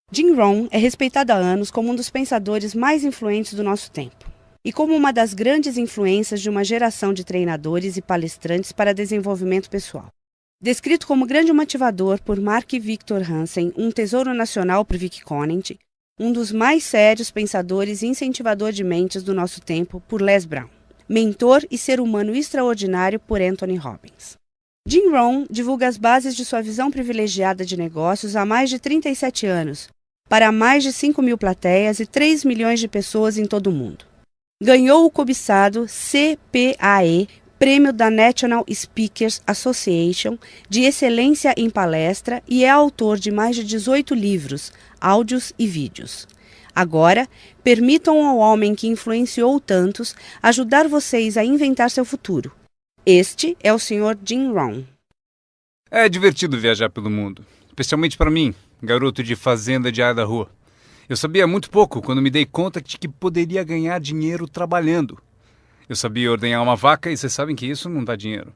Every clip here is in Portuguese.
Jim Rohn é respeitado há anos como um dos pensadores mais influentes do nosso tempo e como uma das grandes influências de uma geração de treinadores e palestrantes para desenvolvimento pessoal. Descrito como grande motivador por Mark Victor Hansen, um tesouro nacional por Vic Conant, um dos mais sérios pensadores e incentivador de mentes do nosso tempo por Les Brown, mentor e ser humano extraordinário por Anthony Robbins. Jim Rohn divulga as bases de sua visão privilegiada de negócios há mais de 37 anos, para mais de 5.000 plateias e 3 milhões de pessoas em todo o mundo. Ganhou o cobiçado CPAE, Prêmio da National Speakers Association de Excelência em Palestra e é autor de mais de 18 livros, áudios e vídeos. Agora, permitam ao homem que influenciou tantos ajudar vocês a inventar seu futuro. Este é o Sr. Jim Rohn. É divertido viajar pelo mundo, especialmente para mim, garoto de fazenda de Idaho. Eu sabia muito pouco quando me dei conta de que poderia ganhar dinheiro trabalhando. Eu sabia ordenhar uma vaca e vocês sabem que isso não dá dinheiro.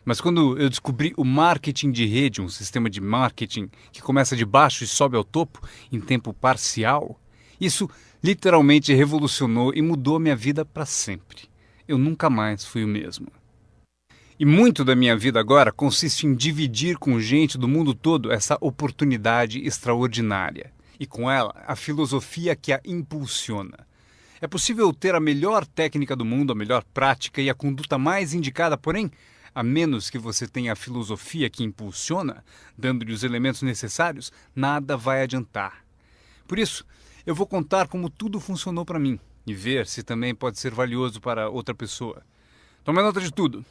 Mas quando eu descobri o marketing de rede, um sistema de marketing que começa de baixo e sobe ao topo em tempo parcial, isso literalmente revolucionou e mudou a minha vida para sempre. Eu nunca mais fui o mesmo. E muito da minha vida agora consiste em dividir com gente do mundo todo essa oportunidade extraordinária. E com ela, a filosofia que a impulsiona. É possível ter a melhor técnica do mundo, a melhor prática e a conduta mais indicada, porém, a menos que você tenha a filosofia que impulsiona, dando-lhe os elementos necessários, nada vai adiantar. Por isso, eu vou contar como tudo funcionou para mim e ver se também pode ser valioso para outra pessoa. Tome nota de tudo.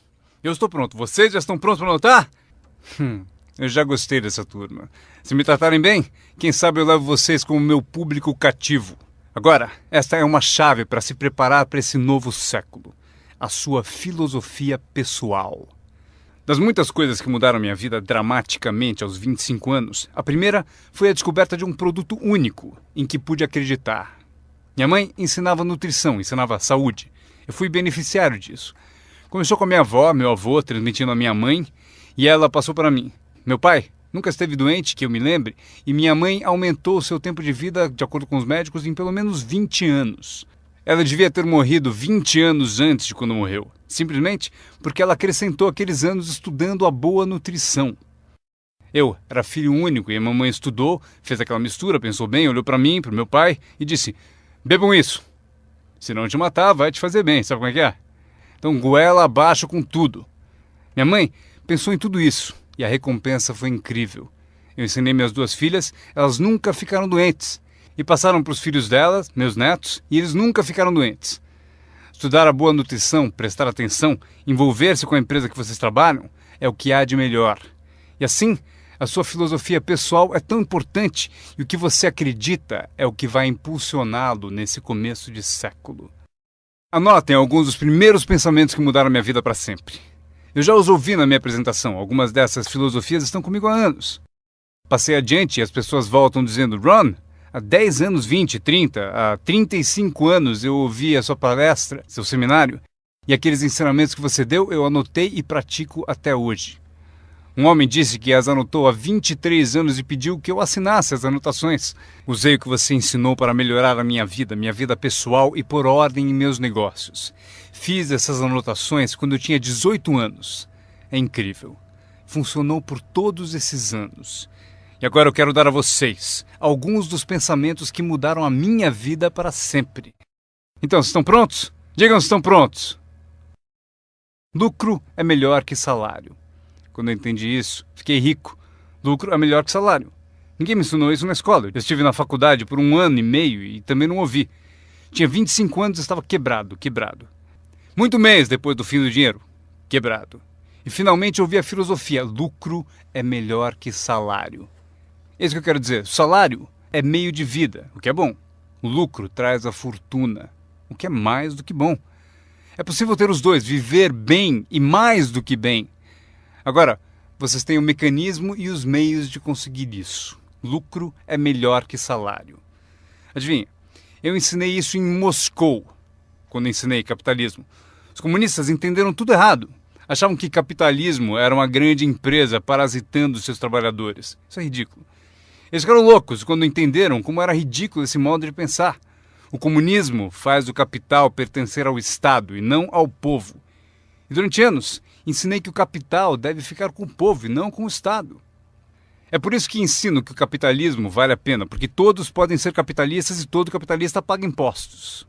Eu estou pronto. Vocês já estão prontos para anotar? Eu já gostei dessa turma. Se me tratarem bem, quem sabe eu levo vocês como meu público cativo. Agora, esta é uma chave para se preparar para esse novo século. A sua filosofia pessoal. Das muitas coisas que mudaram minha vida dramaticamente aos 25 anos, a primeira foi a descoberta de um produto único em que pude acreditar. Minha mãe ensinava nutrição, ensinava saúde. Eu fui beneficiário disso. Começou com a minha avó, meu avô, transmitindo a minha mãe, e ela passou para mim. Meu pai nunca esteve doente, que eu me lembre, e minha mãe aumentou o seu tempo de vida, de acordo com os médicos, em pelo menos 20 anos. Ela devia ter morrido 20 anos antes de quando morreu, simplesmente porque ela acrescentou aqueles anos estudando a boa nutrição. Eu era filho único e a mamãe estudou, fez aquela mistura, pensou bem, olhou para mim, para o meu pai e disse: bebam isso. Se não te matar, vai te fazer bem, sabe como é que é? Então goela abaixo com tudo. Minha mãe pensou em tudo isso e a recompensa foi incrível. Eu ensinei minhas duas filhas, elas nunca ficaram doentes. E passaram para os filhos delas, meus netos, e eles nunca ficaram doentes. Estudar a boa nutrição, prestar atenção, envolver-se com a empresa que vocês trabalham, é o que há de melhor. E assim, a sua filosofia pessoal é tão importante e o que você acredita é o que vai impulsioná-lo nesse começo de século. Anotem alguns dos primeiros pensamentos que mudaram minha vida para sempre. Eu já os ouvi na minha apresentação, algumas dessas filosofias estão comigo há anos. Passei adiante e as pessoas voltam dizendo: Ron, há 10 anos, 20, 30, há 35 anos eu ouvi a sua palestra, seu seminário, e aqueles ensinamentos que você deu eu anotei e pratico até hoje. Um homem disse que as anotou há 23 anos e pediu que eu assinasse as anotações. Usei o que você ensinou para melhorar a minha vida pessoal e pôr ordem em meus negócios. Fiz essas anotações quando eu tinha 18 anos. É incrível. Funcionou por todos esses anos. E agora eu quero dar a vocês alguns dos pensamentos que mudaram a minha vida para sempre. Então, estão prontos? Digam se estão prontos. Lucro é melhor que salário. Quando eu entendi isso, fiquei rico. Lucro é melhor que salário. Ninguém me ensinou isso na escola. Eu estive na faculdade por 1 ano e meio e também não ouvi. Tinha 25 anos e estava quebrado. Muito mês depois do fim do dinheiro. Quebrado. E finalmente ouvi a filosofia: lucro é melhor que salário. É isso que eu quero dizer. O salário é meio de vida, o que é bom. O lucro traz a fortuna, o que é mais do que bom. É possível ter os dois, viver bem e mais do que bem. Agora, vocês têm o mecanismo e os meios de conseguir isso. Lucro é melhor que salário. Adivinha, eu ensinei isso em Moscou, quando ensinei capitalismo. Os comunistas entenderam tudo errado. Achavam que capitalismo era uma grande empresa parasitando seus trabalhadores. Isso é ridículo. Eles ficaram loucos quando entenderam como era ridículo esse modo de pensar. O comunismo faz o capital pertencer ao Estado e não ao povo. E durante anos, ensinei que o capital deve ficar com o povo e não com o Estado. É por isso que ensino que o capitalismo vale a pena, porque todos podem ser capitalistas e todo capitalista paga impostos.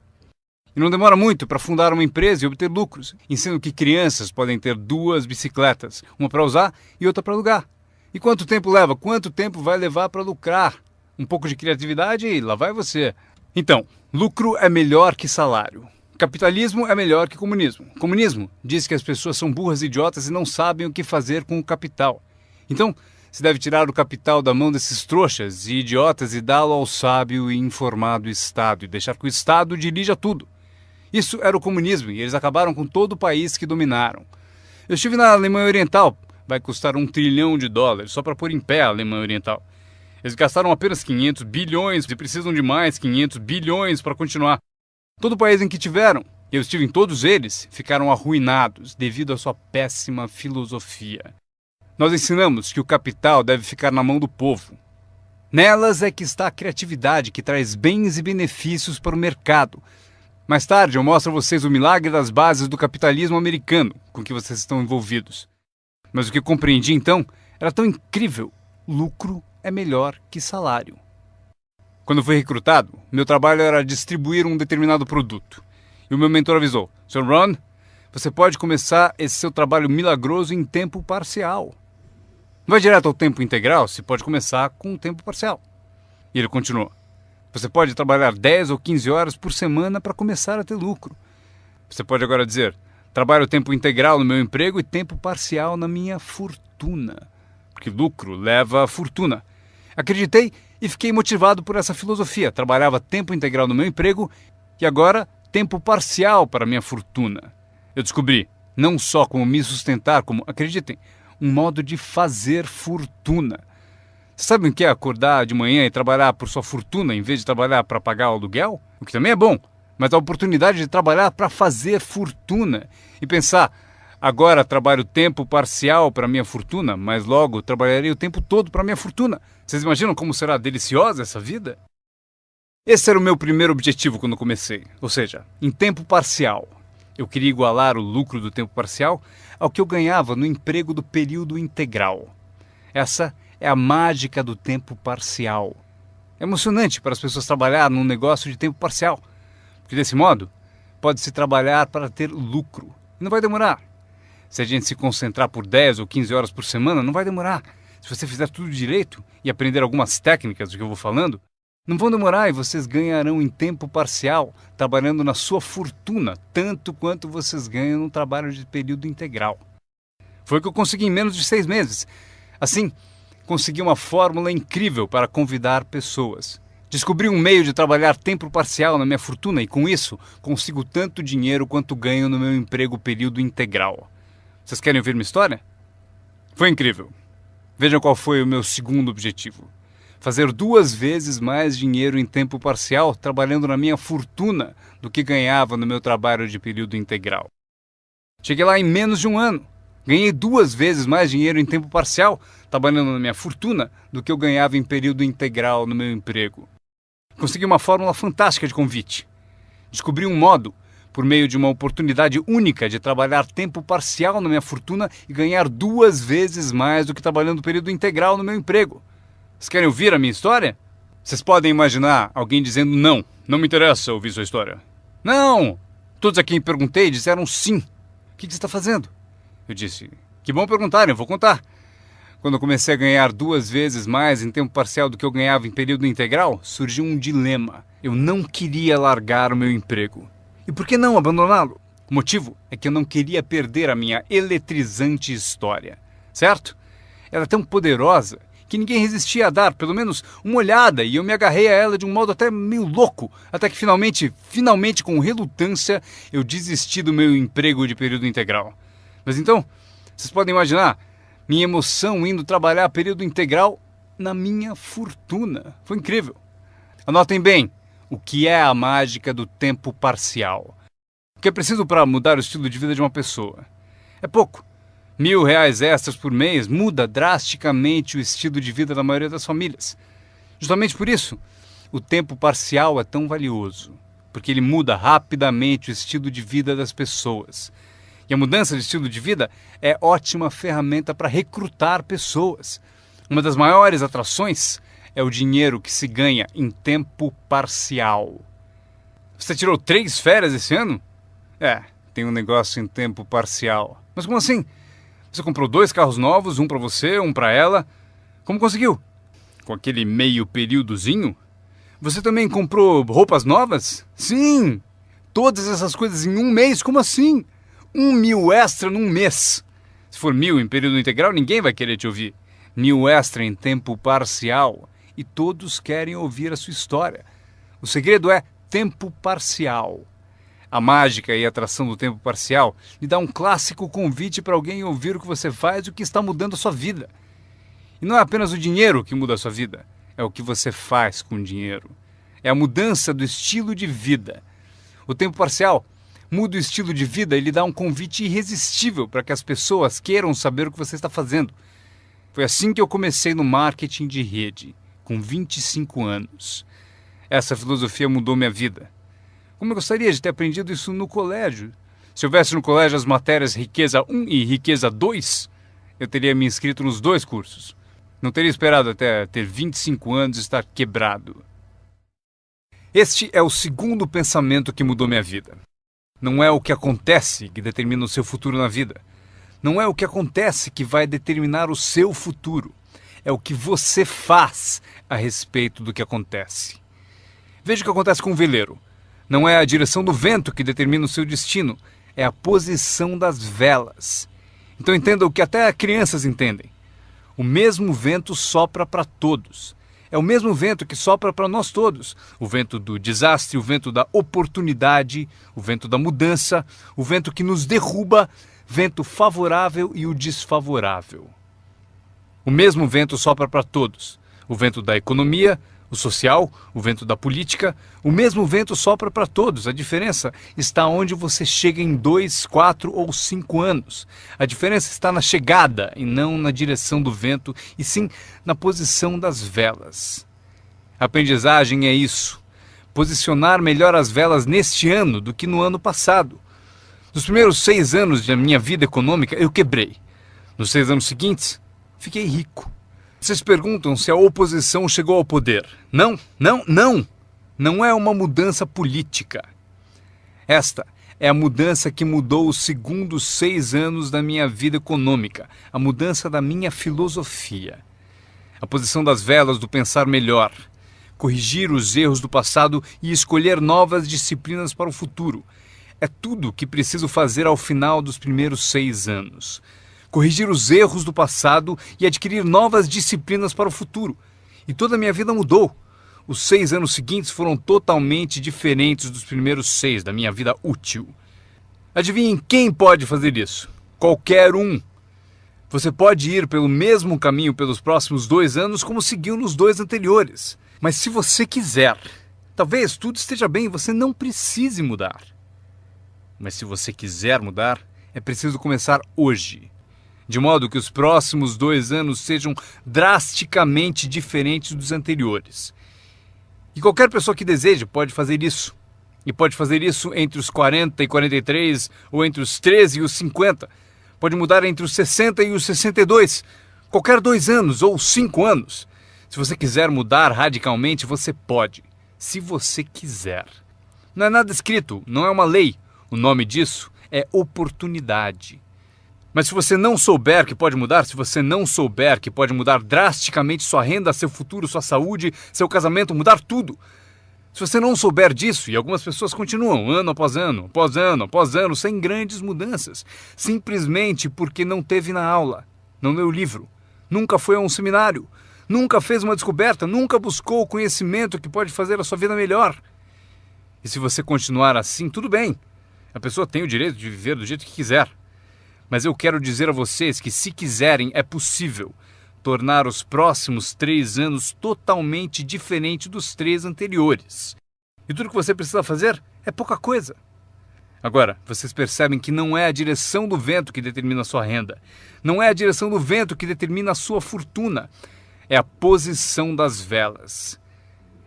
E não demora muito para fundar uma empresa e obter lucros. Ensino que crianças podem ter 2 bicicletas, uma para usar e outra para alugar. E quanto tempo leva? Quanto tempo vai levar para lucrar? Um pouco de criatividade e lá vai você. Então, lucro é melhor que salário. Capitalismo é melhor que comunismo. Comunismo diz que as pessoas são burras e idiotas e não sabem o que fazer com o capital. Então, se deve tirar o capital da mão desses trouxas e idiotas e dá-lo ao sábio e informado Estado e deixar que o Estado dirija tudo. Isso era o comunismo e eles acabaram com todo o país que dominaram. Eu estive na Alemanha Oriental, vai custar $1 trilhão só para pôr em pé a Alemanha Oriental. Eles gastaram apenas 500 bilhões e precisam de mais 500 bilhões para continuar. Todo o país em que tiveram, eu estive em todos eles, ficaram arruinados devido à sua péssima filosofia. Nós ensinamos que o capital deve ficar na mão do povo. Nelas é que está a criatividade que traz bens e benefícios para o mercado. Mais tarde eu mostro a vocês o milagre das bases do capitalismo americano com que vocês estão envolvidos. Mas o que eu compreendi então era tão incrível. Lucro é melhor que salário. Quando fui recrutado, meu trabalho era distribuir um determinado produto. E o meu mentor avisou: Sr. Ron, você pode começar esse seu trabalho milagroso em tempo parcial. Não vai direto ao tempo integral, se pode começar com um tempo parcial. E ele continuou: você pode trabalhar 10 ou 15 horas por semana para começar a ter lucro. Você pode agora dizer: trabalho tempo integral no meu emprego e tempo parcial na minha fortuna. Porque lucro leva a fortuna. Acreditei e fiquei motivado por essa filosofia. Trabalhava tempo integral no meu emprego e agora tempo parcial para a minha fortuna. Eu descobri não só como me sustentar, como, acreditem, um modo de fazer fortuna. Sabem o que é acordar de manhã e trabalhar por sua fortuna em vez de trabalhar para pagar o aluguel? O que também é bom, mas a oportunidade de trabalhar para fazer fortuna e pensar: agora trabalho tempo parcial para minha fortuna, mas logo trabalharei o tempo todo para minha fortuna. Vocês imaginam como será deliciosa essa vida? Esse era o meu primeiro objetivo quando comecei, ou seja, em tempo parcial. Eu queria igualar o lucro do tempo parcial ao que eu ganhava no emprego do período integral. Essa é a mágica do tempo parcial. É emocionante para as pessoas trabalhar num negócio de tempo parcial, porque desse modo pode-se trabalhar para ter lucro. E não vai demorar. Se a gente se concentrar por 10 ou 15 horas por semana, não vai demorar. Se você fizer tudo direito e aprender algumas técnicas do que eu vou falando, não vão demorar e vocês ganharão em tempo parcial, trabalhando na sua fortuna, tanto quanto vocês ganham no trabalho de período integral. Foi o que eu consegui em menos de 6 meses. Assim, consegui uma fórmula incrível para convidar pessoas. Descobri um meio de trabalhar tempo parcial na minha fortuna e, com isso, consigo tanto dinheiro quanto ganho no meu emprego período integral. Vocês querem ouvir minha história? Foi incrível. Vejam qual foi o meu segundo objetivo. Fazer 2 vezes mais dinheiro em tempo parcial trabalhando na minha fortuna do que ganhava no meu trabalho de período integral. Cheguei lá em menos de um ano. Ganhei 2 vezes mais dinheiro em tempo parcial trabalhando na minha fortuna do que eu ganhava em período integral no meu emprego. Consegui uma fórmula fantástica de convite. Descobri um modo, por meio de uma oportunidade única de trabalhar tempo parcial na minha fortuna e ganhar 2 vezes mais do que trabalhando período integral no meu emprego. Vocês querem ouvir a minha história? Vocês podem imaginar alguém dizendo: não me interessa ouvir sua história. Não! Todos a quem perguntei disseram sim. O que você está fazendo? Eu disse: que bom perguntarem, eu vou contar. Quando eu comecei a ganhar 2 vezes mais em tempo parcial do que eu ganhava em período integral, surgiu um dilema. Eu não queria largar o meu emprego. E por que não abandoná-lo? O motivo é que eu não queria perder a minha eletrizante história. Certo? Ela é tão poderosa que ninguém resistia a dar pelo menos uma olhada e eu me agarrei a ela de um modo até meio louco, até que finalmente com relutância, eu desisti do meu emprego de período integral. Mas então, vocês podem imaginar minha emoção indo trabalhar período integral na minha fortuna. Foi incrível. Anotem bem o que é a mágica do tempo parcial. O que é preciso para mudar o estilo de vida de uma pessoa? É pouco. R$1.000 extras por mês muda drasticamente o estilo de vida da maioria das famílias. Justamente por isso, o tempo parcial é tão valioso, porque ele muda rapidamente o estilo de vida das pessoas. E a mudança de estilo de vida é ótima ferramenta para recrutar pessoas. Uma das maiores atrações é o dinheiro que se ganha em tempo parcial. Você tirou 3 férias esse ano? Tem um negócio em tempo parcial. Mas como assim? Você comprou 2 carros novos, um para você, um para ela. Como conseguiu? Com aquele meio períodozinho? Você também comprou roupas novas? Sim! Todas essas coisas em um mês? Como assim? 1.000 extra num mês. Se for 1.000 em período integral, ninguém vai querer te ouvir. 1.000 extra em tempo parcial. E todos querem ouvir a sua história. O segredo é tempo parcial. A mágica e a atração do tempo parcial lhe dá um clássico convite para alguém ouvir o que você faz e o que está mudando a sua vida. E não é apenas o dinheiro que muda a sua vida, é o que você faz com o dinheiro. É a mudança do estilo de vida. O tempo parcial muda o estilo de vida e lhe dá um convite irresistível para que as pessoas queiram saber o que você está fazendo. Foi assim que eu comecei no marketing de rede, com 25 anos. Essa filosofia mudou minha vida. Como eu gostaria de ter aprendido isso no colégio. Se houvesse no colégio as matérias Riqueza 1 e Riqueza 2, eu teria me inscrito nos 2 cursos. Não teria esperado até ter 25 anos e estar quebrado. Este é o segundo pensamento que mudou minha vida. Não é o que acontece que determina o seu futuro na vida. Não é o que acontece que vai determinar o seu futuro. É o que você faz a respeito do que acontece. Veja o que acontece com o veleiro. Não é a direção do vento que determina o seu destino, é a posição das velas. Então entenda o que até crianças entendem. O mesmo vento sopra para todos. É o mesmo vento que sopra para nós todos. O vento do desastre, o vento da oportunidade, o vento da mudança, o vento que nos derruba, vento favorável e o desfavorável. O mesmo vento sopra para todos. O vento da economia, o social, o vento da política, o mesmo vento sopra para todos. A diferença está onde você chega em 2, 4 ou 5 anos. A diferença está na chegada e não na direção do vento, e sim na posição das velas. A aprendizagem é isso. Posicionar melhor as velas neste ano do que no ano passado. Nos primeiros 6 anos da minha vida econômica, eu quebrei. Nos 6 anos seguintes, fiquei rico. Vocês perguntam se a oposição chegou ao poder. Não. Não é uma mudança política. Esta é a mudança que mudou os segundos 6 anos da minha vida econômica. A mudança da minha filosofia. A posição das velas do pensar melhor. Corrigir os erros do passado e escolher novas disciplinas para o futuro. É tudo o que preciso fazer ao final dos primeiros 6 anos. Corrigir os erros do passado e adquirir novas disciplinas para o futuro. E toda a minha vida mudou. Os 6 anos seguintes foram totalmente diferentes dos primeiros 6 da minha vida útil. Adivinhem quem pode fazer isso? Qualquer um. Você pode ir pelo mesmo caminho pelos próximos 2 anos como seguiu nos 2 anteriores. Mas se você quiser, talvez tudo esteja bem e você não precise mudar. Mas se você quiser mudar, é preciso começar hoje. De modo que os próximos 2 anos sejam drasticamente diferentes dos anteriores. E qualquer pessoa que deseje pode fazer isso. E pode fazer isso entre os 40 e 43, ou entre os 13 e os 50. Pode mudar entre os 60 e os 62. Qualquer 2 anos ou 5 anos. Se você quiser mudar radicalmente, você pode. Se você quiser. Não é nada escrito, não é uma lei. O nome disso é oportunidade. Mas se você não souber que pode mudar, se você não souber que pode mudar drasticamente sua renda, seu futuro, sua saúde, seu casamento, mudar tudo. Se você não souber disso, e algumas pessoas continuam ano após ano, após ano, após ano, sem grandes mudanças, simplesmente porque não teve na aula, não leu o livro, nunca foi a um seminário, nunca fez uma descoberta, nunca buscou o conhecimento que pode fazer a sua vida melhor. E se você continuar assim, tudo bem. A pessoa tem o direito de viver do jeito que quiser. Mas eu quero dizer a vocês que, se quiserem, é possível tornar os próximos 3 anos totalmente diferente dos 3 anteriores. E tudo que você precisa fazer é pouca coisa. Agora, vocês percebem que não é a direção do vento que determina a sua renda. Não é a direção do vento que determina a sua fortuna. é a posição das velas.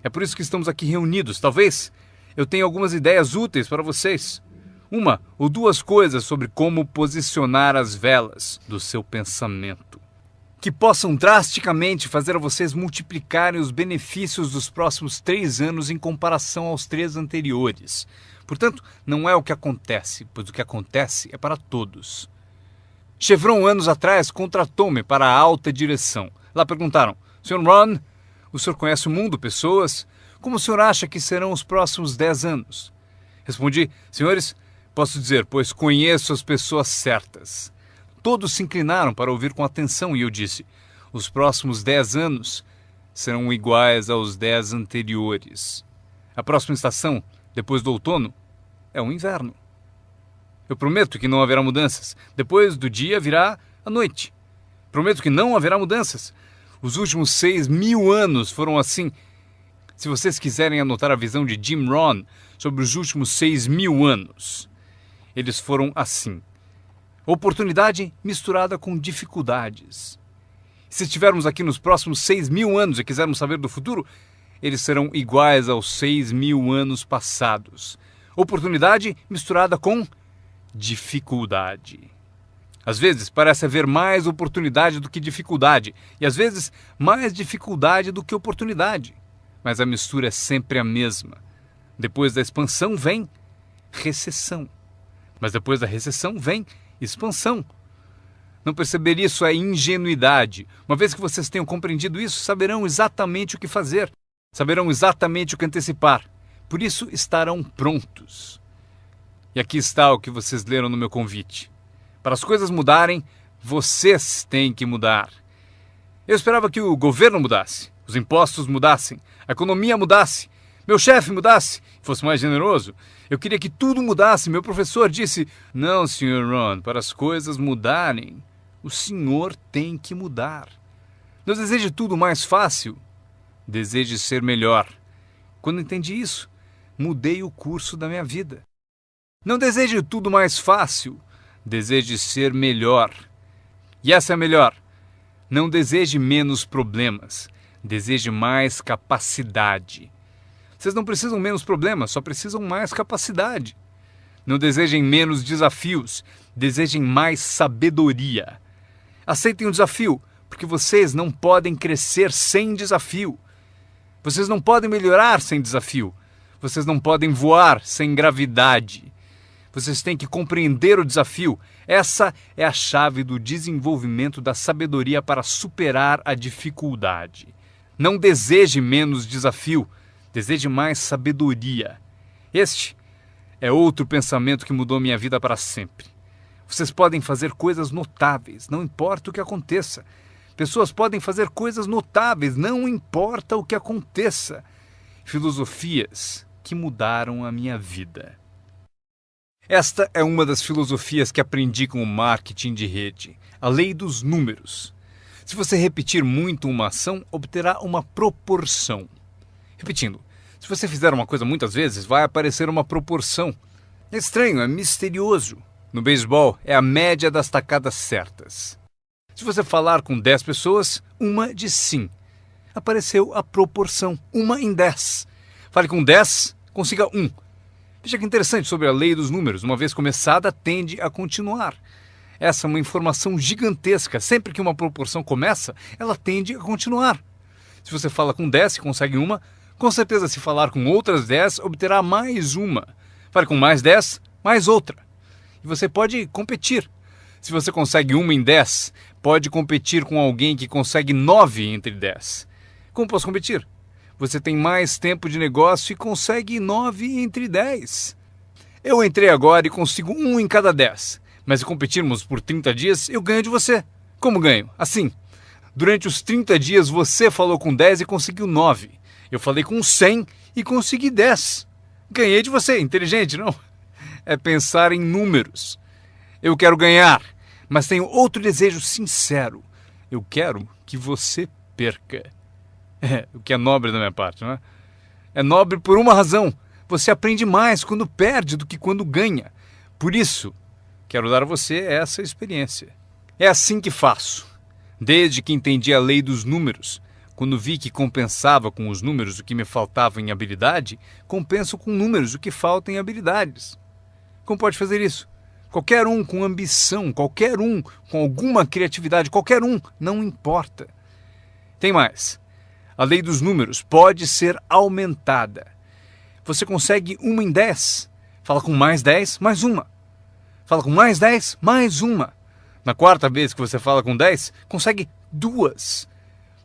É por isso que estamos aqui reunidos. Talvez eu tenha algumas ideias úteis para vocês. Uma ou duas coisas sobre como posicionar as velas do seu pensamento, que possam drasticamente fazer a vocês multiplicarem os benefícios dos próximos 3 anos em comparação aos 3 anteriores. Portanto, não é o que acontece, pois o que acontece é para todos. Chevron, anos atrás, contratou-me para a alta direção. Lá perguntaram: Sr. Ron, o senhor conhece o mundo, pessoas? Como o senhor acha que serão os próximos 10 anos? Respondi: senhores, posso dizer, pois conheço as pessoas certas. Todos se inclinaram para ouvir com atenção e eu disse: os próximos 10 anos serão iguais aos 10 anteriores. A próxima estação, depois do outono, é o inverno. Eu prometo que não haverá mudanças. Depois do dia virá a noite. Prometo que não haverá mudanças. Os últimos 6.000 anos foram assim. Se vocês quiserem anotar a visão de Jim Rohn sobre os últimos 6.000 anos, eles foram assim. Oportunidade misturada com dificuldades. Se estivermos aqui nos próximos 6.000 anos e quisermos saber do futuro, eles serão iguais aos 6.000 anos passados. Oportunidade misturada com dificuldade. Às vezes parece haver mais oportunidade do que dificuldade, e às vezes mais dificuldade do que oportunidade. Mas a mistura é sempre a mesma. Depois da expansão vem recessão. Mas depois da recessão vem expansão. Não perceber isso é ingenuidade. Uma vez que vocês tenham compreendido isso, saberão exatamente o que fazer. Saberão exatamente o que antecipar. Por isso estarão prontos. E aqui está o que vocês leram no meu convite. Para as coisas mudarem, vocês têm que mudar. Eu esperava que o governo mudasse, os impostos mudassem, a economia mudasse, meu chefe mudasse, fosse mais generoso. Eu queria que tudo mudasse. Meu professor disse: não, Sr. Ron, para as coisas mudarem, o senhor tem que mudar. Não deseje tudo mais fácil, deseje ser melhor. Quando entendi isso, mudei o curso da minha vida. Não deseje tudo mais fácil, deseje ser melhor. E essa é a melhor. Não deseje menos problemas, deseje mais capacidade. Vocês não precisam menos problemas, só precisam mais capacidade. Não desejem menos desafios, desejem mais sabedoria. Aceitem o desafio, porque vocês não podem crescer sem desafio. Vocês não podem melhorar sem desafio. Vocês não podem voar sem gravidade. Vocês têm que compreender o desafio. Essa é a chave do desenvolvimento da sabedoria para superar a dificuldade. Não deseje menos desafio, deseje mais sabedoria. Este é outro pensamento que mudou minha vida para sempre. Vocês podem fazer coisas notáveis, não importa o que aconteça. Pessoas podem fazer coisas notáveis, não importa o que aconteça. Filosofias que mudaram a minha vida. Esta é uma das filosofias que aprendi com o marketing de rede, a lei dos números. Se você repetir muito uma ação, obterá uma proporção. Repetindo, se você fizer uma coisa muitas vezes, vai aparecer uma proporção. É estranho, é misterioso. No beisebol, é a média das tacadas certas. Se você falar com 10 pessoas, uma diz sim. Apareceu a proporção, 1 em 10. Fale com 10, consiga 1. Veja que interessante sobre a lei dos números. Uma vez começada, tende a continuar. Essa é uma informação gigantesca. Sempre que uma proporção começa, ela tende a continuar. Se você fala com 10 e consegue uma, com certeza se falar com outras 10, obterá mais uma. Fale com mais 10, mais outra. E você pode competir. Se você consegue 1 em 10, pode competir com alguém que consegue 9 entre 10. Como posso competir? Você tem mais tempo de negócio e consegue 9 entre 10. Eu entrei agora e consigo 1 em cada 10. Mas se competirmos por 30 dias, eu ganho de você. Como ganho? Assim. Durante os 30 dias você falou com 10 e conseguiu 9. Eu falei com 100 e consegui 10. Ganhei de você. Inteligente, não? É pensar em números. Eu quero ganhar, mas tenho outro desejo sincero. Eu quero que você perca. O que é nobre da minha parte, não é? É nobre por uma razão. Você aprende mais quando perde do que quando ganha. Por isso, quero dar a você essa experiência. É assim que faço. Desde que entendi a lei dos números, Quando vi que compensava com os números o que me faltava em habilidade, compenso com números o que falta em habilidades. Como pode fazer isso? Qualquer um com ambição, qualquer um com alguma criatividade, qualquer um, não importa. Tem mais. A lei dos números pode ser aumentada. Você consegue 1 em 10. Fala com mais 10, mais uma. Fala com mais 10, mais uma. Na quarta vez que você fala com 10, consegue 2.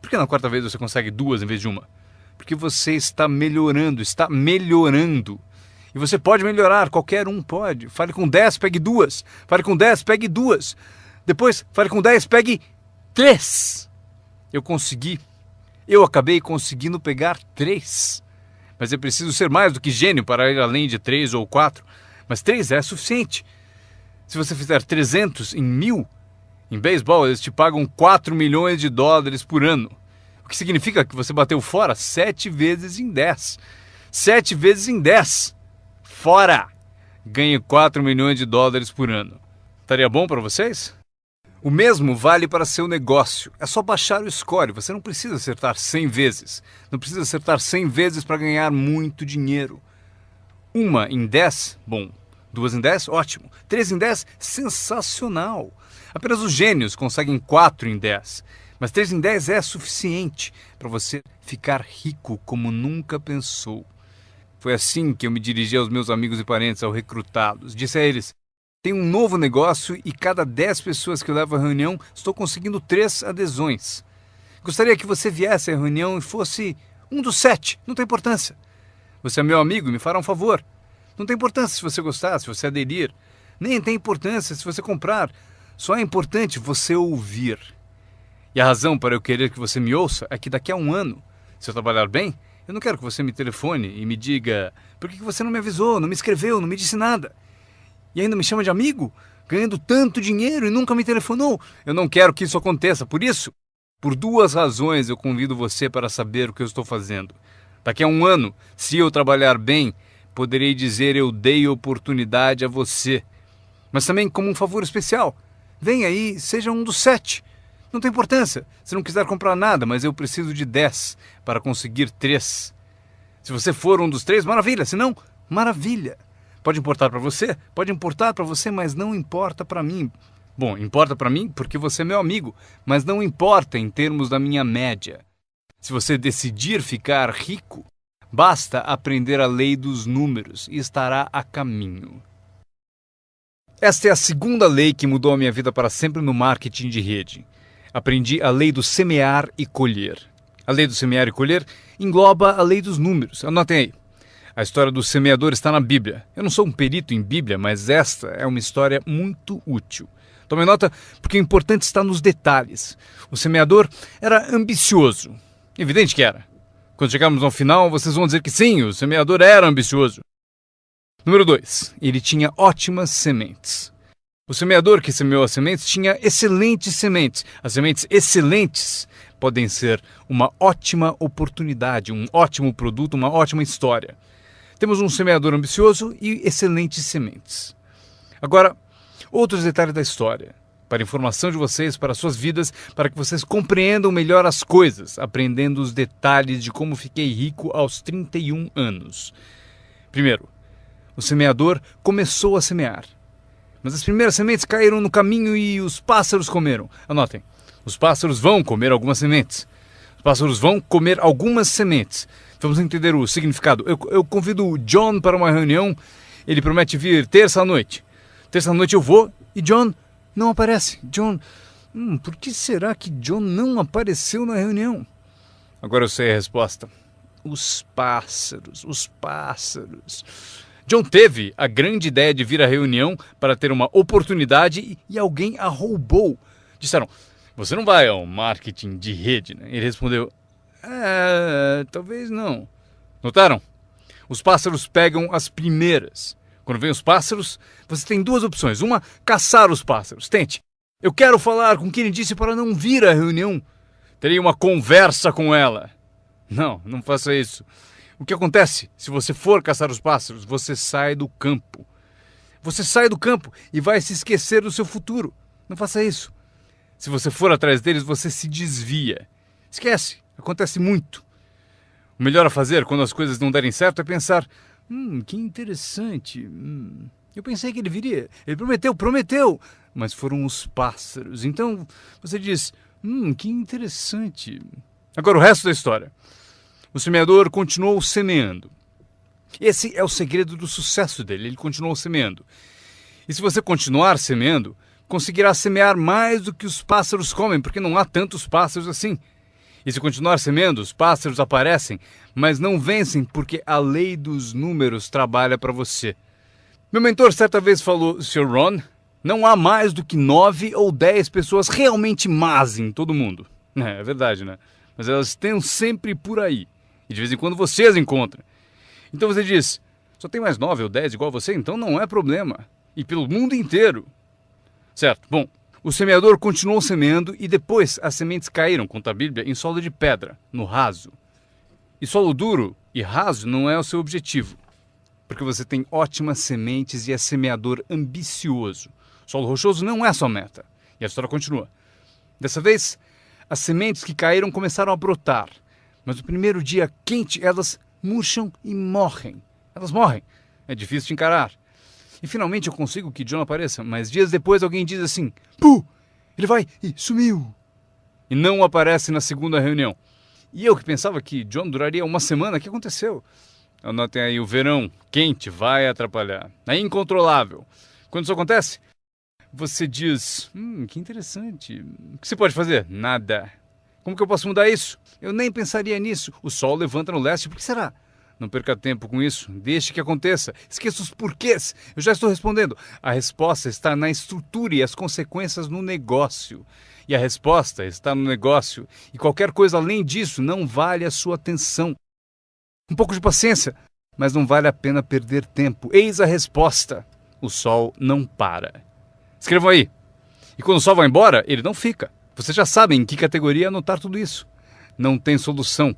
Por que na quarta vez você consegue 2 em vez de uma? Porque você está melhorando, está melhorando. E você pode melhorar, qualquer um pode. Fale com 10, pegue 2. Fale com 10, pegue 2. Depois, fale com 10, pegue 3. Eu consegui. Eu acabei conseguindo pegar 3. Mas é preciso ser mais do que gênio para ir além de 3 ou 4. Mas 3 é suficiente. Se você fizer 300 em 1000, em beisebol eles te pagam 4 milhões de dólares por ano. O que significa que você bateu fora 7 vezes em 10. 7 vezes em 10. Fora! Ganhe 4 milhões de dólares por ano. Estaria bom para vocês? O mesmo vale para seu negócio. É só baixar o score. Você não precisa acertar 100 vezes. Não precisa acertar 100 vezes para ganhar muito dinheiro. 1 em 10, bom. 2 em 10, ótimo. 3 em 10, sensacional. Apenas os gênios conseguem 4 em 10. Mas 3 em 10 é suficiente para você ficar rico como nunca pensou. Foi assim que eu me dirigi aos meus amigos e parentes ao recrutá-los. Disse a eles: tem um novo negócio e cada 10 pessoas que eu levo à reunião, estou conseguindo 3 adesões. Gostaria que você viesse à reunião e fosse um dos 7, não tem importância. Você é meu amigo e me fará um favor. Não tem importância se você gostar, se você aderir. Nem tem importância se você comprar. Só é importante você ouvir. E a razão para eu querer que você me ouça é que daqui a um ano, se eu trabalhar bem, eu não quero que você me telefone e me diga: por que você não me avisou, não me escreveu, não me disse nada? E ainda me chama de amigo, ganhando tanto dinheiro e nunca me telefonou. Eu não quero que isso aconteça. Por isso, por 2 razões eu convido você para saber o que eu estou fazendo. Daqui a um ano, se eu trabalhar bem, poderei dizer: eu dei oportunidade a você. Mas também como um favor especial. Venha aí, seja um dos 7. Não tem importância se não quiser comprar nada, mas eu preciso de 10 para conseguir 3. Se você for um dos 3, maravilha. Se não, maravilha. Pode importar para você? Pode importar para você, mas não importa para mim. Bom, importa para mim porque você é meu amigo, mas não importa em termos da minha média. Se você decidir ficar rico, basta aprender a lei dos números e estará a caminho. Esta é a segunda lei que mudou a minha vida para sempre no marketing de rede. Aprendi a lei do semear e colher. A lei do semear e colher engloba a lei dos números. Anotem aí. A história do semeador está na Bíblia. Eu não sou um perito em Bíblia, mas esta é uma história muito útil. Tome nota, porque o importante está nos detalhes. O semeador era ambicioso. Evidente que era. Quando chegarmos ao final, vocês vão dizer que sim, o semeador era ambicioso. Número 2. Ele tinha ótimas sementes. O semeador que semeou as sementes tinha excelentes sementes. As sementes excelentes podem ser uma ótima oportunidade, um ótimo produto, uma ótima história. Temos um semeador ambicioso e excelentes sementes. Agora, outros detalhes da história. Para informação de vocês, para suas vidas, para que vocês compreendam melhor as coisas, aprendendo os detalhes de como fiquei rico aos 31 anos. Primeiro, o semeador começou a semear. Mas as primeiras sementes caíram no caminho e os pássaros comeram. Anotem, os pássaros vão comer algumas sementes. Os pássaros vão comer algumas sementes. Vamos entender o significado. Eu convido o John para uma reunião. Ele promete vir terça-noite. Terça-noite eu vou e John não aparece. John, por que será que John não apareceu na reunião? Agora eu sei a resposta. Os pássaros, os pássaros. John teve a grande ideia de vir à reunião para ter uma oportunidade e alguém a roubou. Disseram: você não vai ao marketing de rede, né? Ele respondeu: talvez não. Notaram? Os pássaros pegam as primeiras. Quando vem os pássaros, você tem 2 opções. Uma, caçar os pássaros. Tente. Eu quero falar com quem ele disse para não vir à reunião. Terei uma conversa com ela. Não faça isso. O que acontece? Se você for caçar os pássaros, você sai do campo. Você sai do campo e vai se esquecer do seu futuro. Não faça isso. Se você for atrás deles, você se desvia. Esquece. Acontece muito. O melhor a fazer quando as coisas não derem certo é pensar: que interessante. Eu pensei que ele viria. Ele prometeu. Mas foram os pássaros. Então você diz: que interessante. Agora o resto da história. O semeador continuou semeando. Esse é o segredo do sucesso dele. Ele continuou semeando. E se você continuar semeando, conseguirá semear mais do que os pássaros comem, porque não há tantos pássaros assim. E se continuar semeando, os pássaros aparecem, mas não vencem porque a lei dos números trabalha para você. Meu mentor certa vez falou: Sr. Ron, não há mais do que 9 ou 10 pessoas realmente más em todo mundo. É verdade, né? Mas elas estão sempre por aí. E de vez em quando você as encontra. Então você diz: só tem mais 9 ou 10 igual a você, então não é problema. E pelo mundo inteiro. Certo, bom. O semeador continuou semeando e depois as sementes caíram, conta a Bíblia, em solo de pedra, no raso. E solo duro e raso não é o seu objetivo, porque você tem ótimas sementes e é semeador ambicioso. Solo rochoso não é sua meta. E a história continua. Dessa vez, as sementes que caíram começaram a brotar, mas no primeiro dia quente elas murcham e morrem. Elas morrem. É difícil de encarar. E finalmente eu consigo que John apareça, mas dias depois alguém diz assim: Puh, ele vai e sumiu. E não aparece na segunda reunião. E eu que pensava que John duraria uma semana, o que aconteceu? Anotem aí, o verão quente vai atrapalhar. É incontrolável. Quando isso acontece, você diz: que interessante. O que você pode fazer? Nada. Como que eu posso mudar isso? Eu nem pensaria nisso. O sol levanta no leste, por que será? Não perca tempo com isso, deixe que aconteça. Esqueça os porquês. Eu já estou respondendo. A resposta está na estrutura e as consequências no negócio. E a resposta está no negócio. E qualquer coisa além disso não vale a sua atenção. Um pouco de paciência, mas não vale a pena perder tempo. Eis a resposta. O sol não para. Escrevam aí. E quando o sol vai embora, ele não fica. Vocês já sabem em que categoria anotar tudo isso. Não tem solução.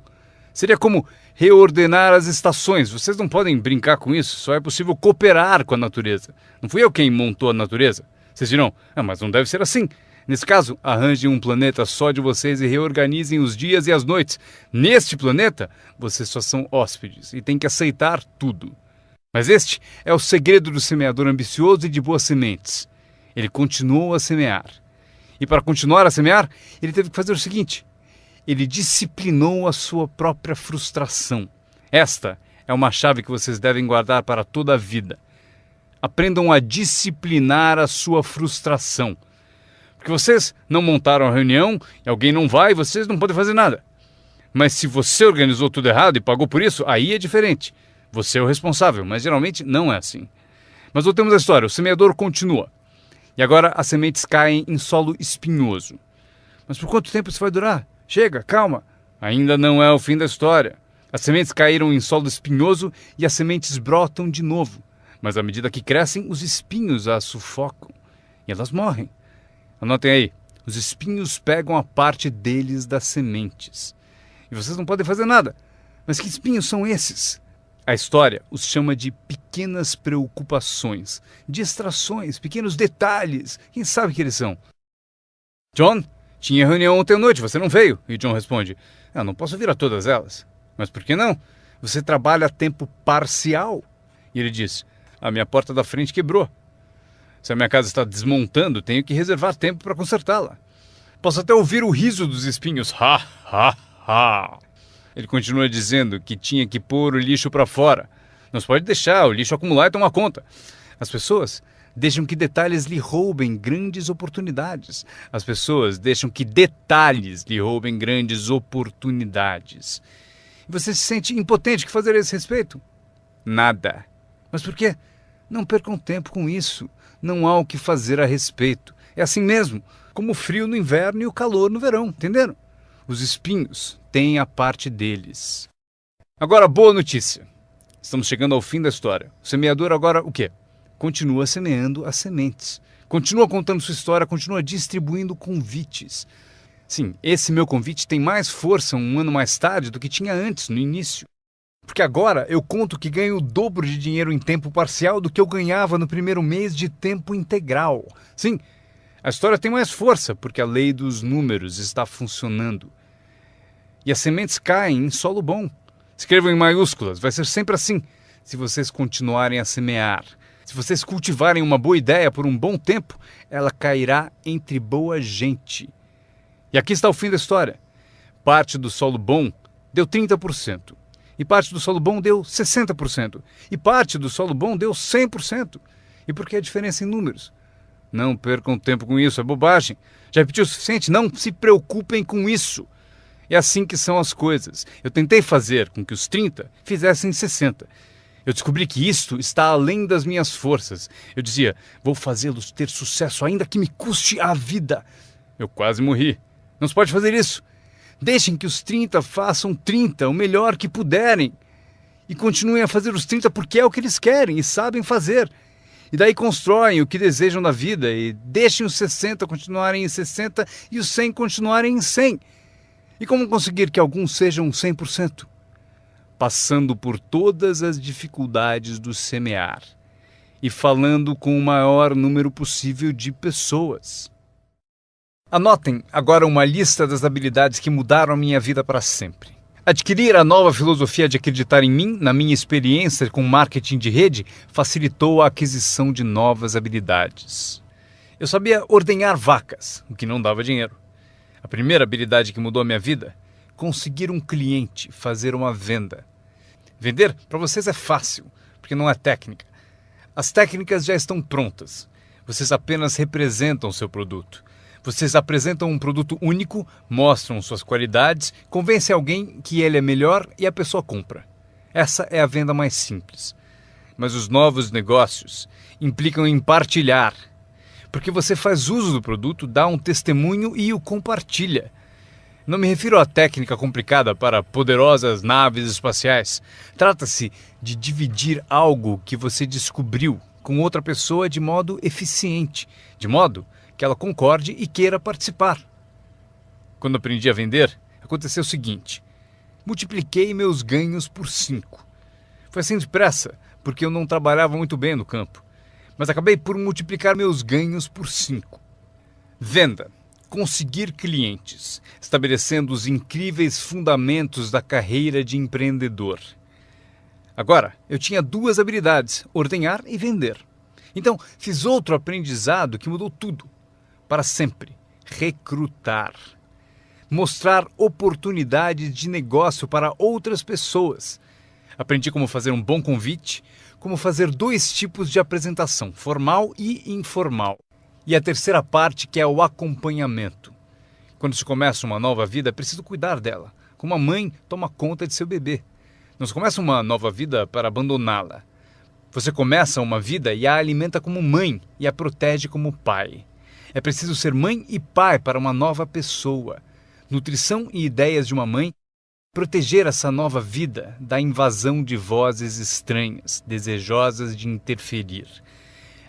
Seria como reordenar as estações. Vocês não podem brincar com isso. Só é possível cooperar com a natureza. Não fui eu quem montou a natureza. Vocês dirão: mas não deve ser assim. Nesse caso, arranjem um planeta só de vocês e reorganizem os dias e as noites. Neste planeta, vocês só são hóspedes e têm que aceitar tudo. Mas este é o segredo do semeador ambicioso e de boas sementes. Ele continuou a semear. E para continuar a semear, ele teve que fazer o seguinte: ele disciplinou a sua própria frustração. Esta é uma chave que vocês devem guardar para toda a vida. Aprendam a disciplinar a sua frustração. Porque vocês não montaram a reunião e alguém não vai, vocês não podem fazer nada. Mas se você organizou tudo errado e pagou por isso, aí é diferente. Você é o responsável, mas geralmente não é assim. Mas voltemos à história. O semeador continua. E agora as sementes caem em solo espinhoso. Mas por quanto tempo isso vai durar? Chega, calma. Ainda não é o fim da história. As sementes caíram em solo espinhoso e as sementes brotam de novo. Mas à medida que crescem, os espinhos as sufocam. E elas morrem. Anotem aí. Os espinhos pegam a parte deles das sementes. E vocês não podem fazer nada. Mas que espinhos são esses? A história os chama de pequenas preocupações, distrações, pequenos detalhes. Quem sabe que eles são? John, tinha reunião ontem à noite, você não veio. E John responde: não posso vir a todas elas. Mas por que não? Você trabalha a tempo parcial. E ele diz: a minha porta da frente quebrou. Se a minha casa está desmontando, tenho que reservar tempo para consertá-la. Posso até ouvir o riso dos espinhos. Ha, ha, ha. Ele continua dizendo que tinha que pôr o lixo para fora. Não se pode deixar o lixo acumular e tomar conta. As pessoas deixam que detalhes lhe roubem grandes oportunidades. As pessoas deixam que detalhes lhe roubem grandes oportunidades. E você se sente impotente. O que fazer a esse respeito? Nada. Mas por quê? Não percam tempo com isso. Não há o que fazer a respeito. É assim mesmo, como o frio no inverno e o calor no verão, entenderam? Os espinhos têm a parte deles. Agora, boa notícia. Estamos chegando ao fim da história. O semeador agora o quê? Continua semeando as sementes. Continua contando sua história, continua distribuindo convites. Sim, esse meu convite tem mais força um ano mais tarde do que tinha antes, no início. Porque agora eu conto que ganho o dobro de dinheiro em tempo parcial do que eu ganhava no primeiro mês de tempo integral. Sim, a história tem mais força porque a lei dos números está funcionando. E as sementes caem em solo bom. Escrevam em maiúsculas, vai ser sempre assim. Se vocês continuarem a semear, se vocês cultivarem uma boa ideia por um bom tempo, ela cairá entre boa gente. E aqui está o fim da história. Parte do solo bom deu 30%. E parte do solo bom deu 60%. E parte do solo bom deu 100%. E por que a diferença em números? Não percam tempo com isso, é bobagem. Já repeti o suficiente, não se preocupem com isso. É assim que são as coisas. Eu tentei fazer com que os 30 fizessem 60. Eu descobri que isto está além das minhas forças. Eu dizia, vou fazê-los ter sucesso ainda que me custe a vida. Eu quase morri. Não se pode fazer isso. Deixem que os 30 façam 30, o melhor que puderem. E continuem a fazer os 30 porque é o que eles querem e sabem fazer. E daí constroem o que desejam na vida e deixem os 60 continuarem em 60 e os 100 continuarem em 100. E como conseguir que alguns sejam 100%? Passando por todas as dificuldades do semear e falando com o maior número possível de pessoas. Anotem agora uma lista das habilidades que mudaram a minha vida para sempre. Adquirir a nova filosofia de acreditar em mim, na minha experiência com marketing de rede, facilitou a aquisição de novas habilidades. Eu sabia ordenhar vacas, o que não dava dinheiro. A primeira habilidade que mudou a minha vida, conseguir um cliente, fazer uma venda. Vender para vocês é fácil, porque não é técnica. As técnicas já estão prontas. Vocês apenas representam seu produto. Vocês apresentam um produto único, mostram suas qualidades, convencem alguém que ele é melhor e a pessoa compra. Essa é a venda mais simples. Mas os novos negócios implicam em partilhar. Porque você faz uso do produto, dá um testemunho e o compartilha. Não me refiro à técnica complicada para poderosas naves espaciais. Trata-se de dividir algo que você descobriu com outra pessoa de modo eficiente, de modo que ela concorde e queira participar. Quando aprendi a vender, aconteceu o seguinte. Multipliquei meus ganhos por 5. Foi assim depressa, porque eu não trabalhava muito bem no campo. Mas acabei por multiplicar meus ganhos por 5. Venda. Conseguir clientes, estabelecendo os incríveis fundamentos da carreira de empreendedor. Agora, eu tinha 2 habilidades, ordenhar e vender. Então, fiz outro aprendizado que mudou tudo. Para sempre. Recrutar. Mostrar oportunidades de negócio para outras pessoas. Aprendi como fazer um bom convite, como fazer 2 tipos de apresentação, formal e informal. E a terceira parte, que é o acompanhamento. Quando se começa uma nova vida, é preciso cuidar dela, como a mãe toma conta de seu bebê. Não se começa uma nova vida para abandoná-la. Você começa uma vida e a alimenta como mãe e a protege como pai. É preciso ser mãe e pai para uma nova pessoa. Nutrição e ideias de uma mãe. Proteger essa nova vida da invasão de vozes estranhas, desejosas de interferir.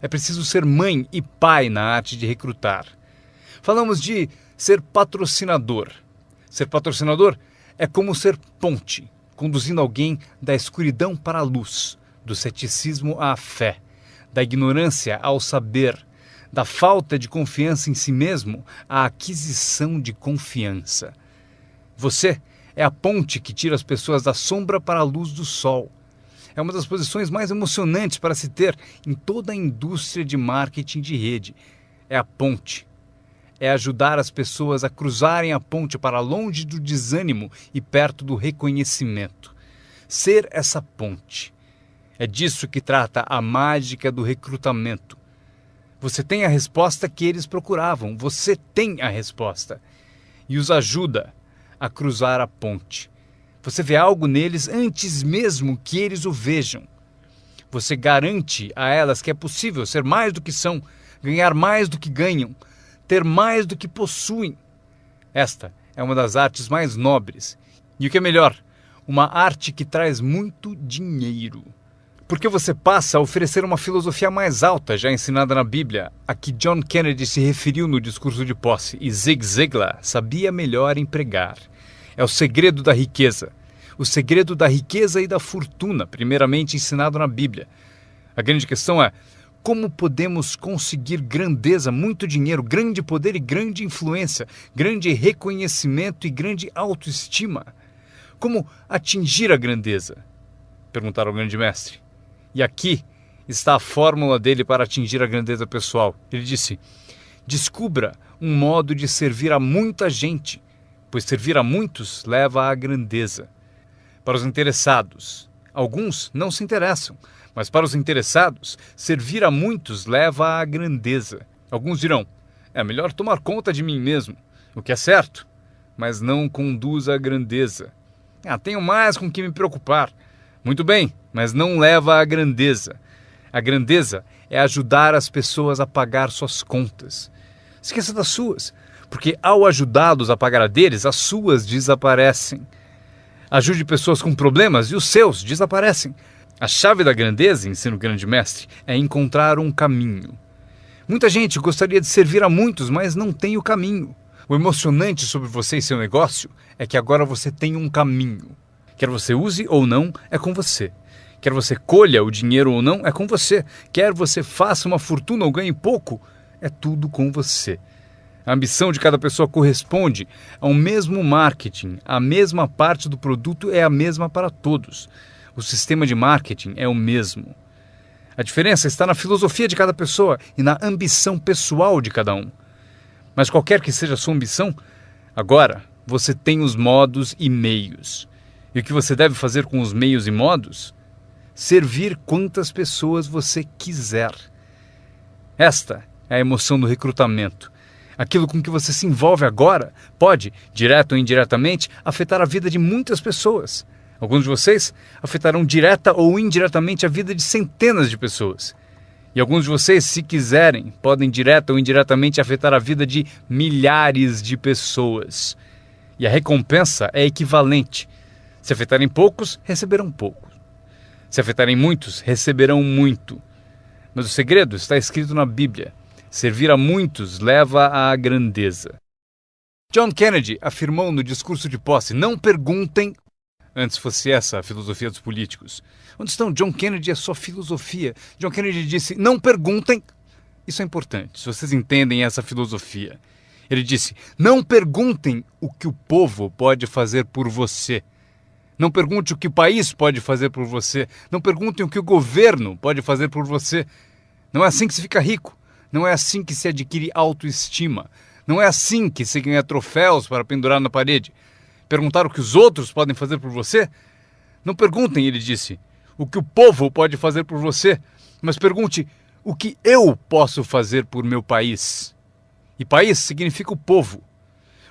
É preciso ser mãe e pai na arte de recrutar. Falamos de ser patrocinador. Ser patrocinador é como ser ponte, conduzindo alguém da escuridão para a luz, do ceticismo à fé, da ignorância ao saber, da falta de confiança em si mesmo à aquisição de confiança. Você é a ponte que tira as pessoas da sombra para a luz do sol. É uma das posições mais emocionantes para se ter em toda a indústria de marketing de rede. É a ponte. É ajudar as pessoas a cruzarem a ponte para longe do desânimo e perto do reconhecimento. Ser essa ponte. É disso que trata a mágica do recrutamento. Você tem a resposta que eles procuravam. Você tem a resposta. E os ajuda a cruzar a ponte. Você vê algo neles antes mesmo que eles o vejam. Você garante a elas que é possível ser mais do que são, ganhar mais do que ganham, ter mais do que possuem. Esta é uma das artes mais nobres. E o que é melhor, uma arte que traz muito dinheiro. Porque você passa a oferecer uma filosofia mais alta já ensinada na Bíblia, a que John Kennedy se referiu no discurso de posse e Zig Ziglar sabia melhor empregar. É o segredo da riqueza. O segredo da riqueza e da fortuna, primeiramente ensinado na Bíblia. A grande questão é, Como podemos conseguir grandeza, muito dinheiro, grande poder e grande influência, grande reconhecimento e grande autoestima? Como atingir a grandeza? Perguntaram ao grande mestre. E aqui está a fórmula dele para atingir a grandeza pessoal. Ele disse: descubra um modo de servir a muita gente, pois servir a muitos leva à grandeza. Para os interessados, alguns não se interessam, mas para os interessados, servir a muitos leva à grandeza. Alguns dirão: é melhor tomar conta de mim mesmo, o que é certo, mas não conduz à grandeza. Tenho mais com que me preocupar. Muito bem, mas não leva à grandeza. A grandeza é ajudar as pessoas a pagar suas contas. Esqueça das suas, porque ao ajudá-los a pagar a deles, as suas desaparecem. Ajude pessoas com problemas e os seus desaparecem. A chave da grandeza, ensina o grande mestre, é encontrar um caminho. Muita gente gostaria de servir a muitos, mas não tem o caminho. O emocionante sobre você e seu negócio é que agora você tem um caminho. Quer você use ou não, é com você. Quer você colha o dinheiro ou não, é com você. Quer você faça uma fortuna ou ganhe pouco, é tudo com você. A ambição de cada pessoa corresponde ao mesmo marketing. A mesma parte do produto é a mesma para todos. O sistema de marketing é o mesmo. A diferença está na filosofia de cada pessoa e na ambição pessoal de cada um. Mas qualquer que seja a sua ambição, agora você tem os modos e meios. E o que você deve fazer com os meios e modos? Servir quantas pessoas você quiser. Esta é a emoção do recrutamento. Aquilo com que você se envolve agora pode, direto ou indiretamente, afetar a vida de muitas pessoas. Alguns de vocês afetarão direta ou indiretamente a vida de centenas de pessoas. E alguns de vocês, se quiserem, podem direta ou indiretamente afetar a vida de milhares de pessoas. E a recompensa é equivalente. Se afetarem poucos, receberão pouco. Se afetarem muitos, receberão muito. Mas o segredo está escrito na Bíblia. Servir a muitos leva à grandeza. John Kennedy afirmou no discurso de posse: não perguntem. Antes fosse essa a filosofia dos políticos. Onde estão John Kennedy e a sua filosofia? John Kennedy disse: não perguntem. Isso é importante, se vocês entendem essa filosofia. Ele disse: não perguntem o que o povo pode fazer por você. Não pergunte o que o país pode fazer por você. Não perguntem o que o governo pode fazer por você. Não é assim que se fica rico. Não é assim que se adquire autoestima. Não é assim que se ganha troféus para pendurar na parede. Perguntar o que os outros podem fazer por você? Não perguntem, ele disse, o que o povo pode fazer por você, mas pergunte o que eu posso fazer por meu país. E país significa o povo.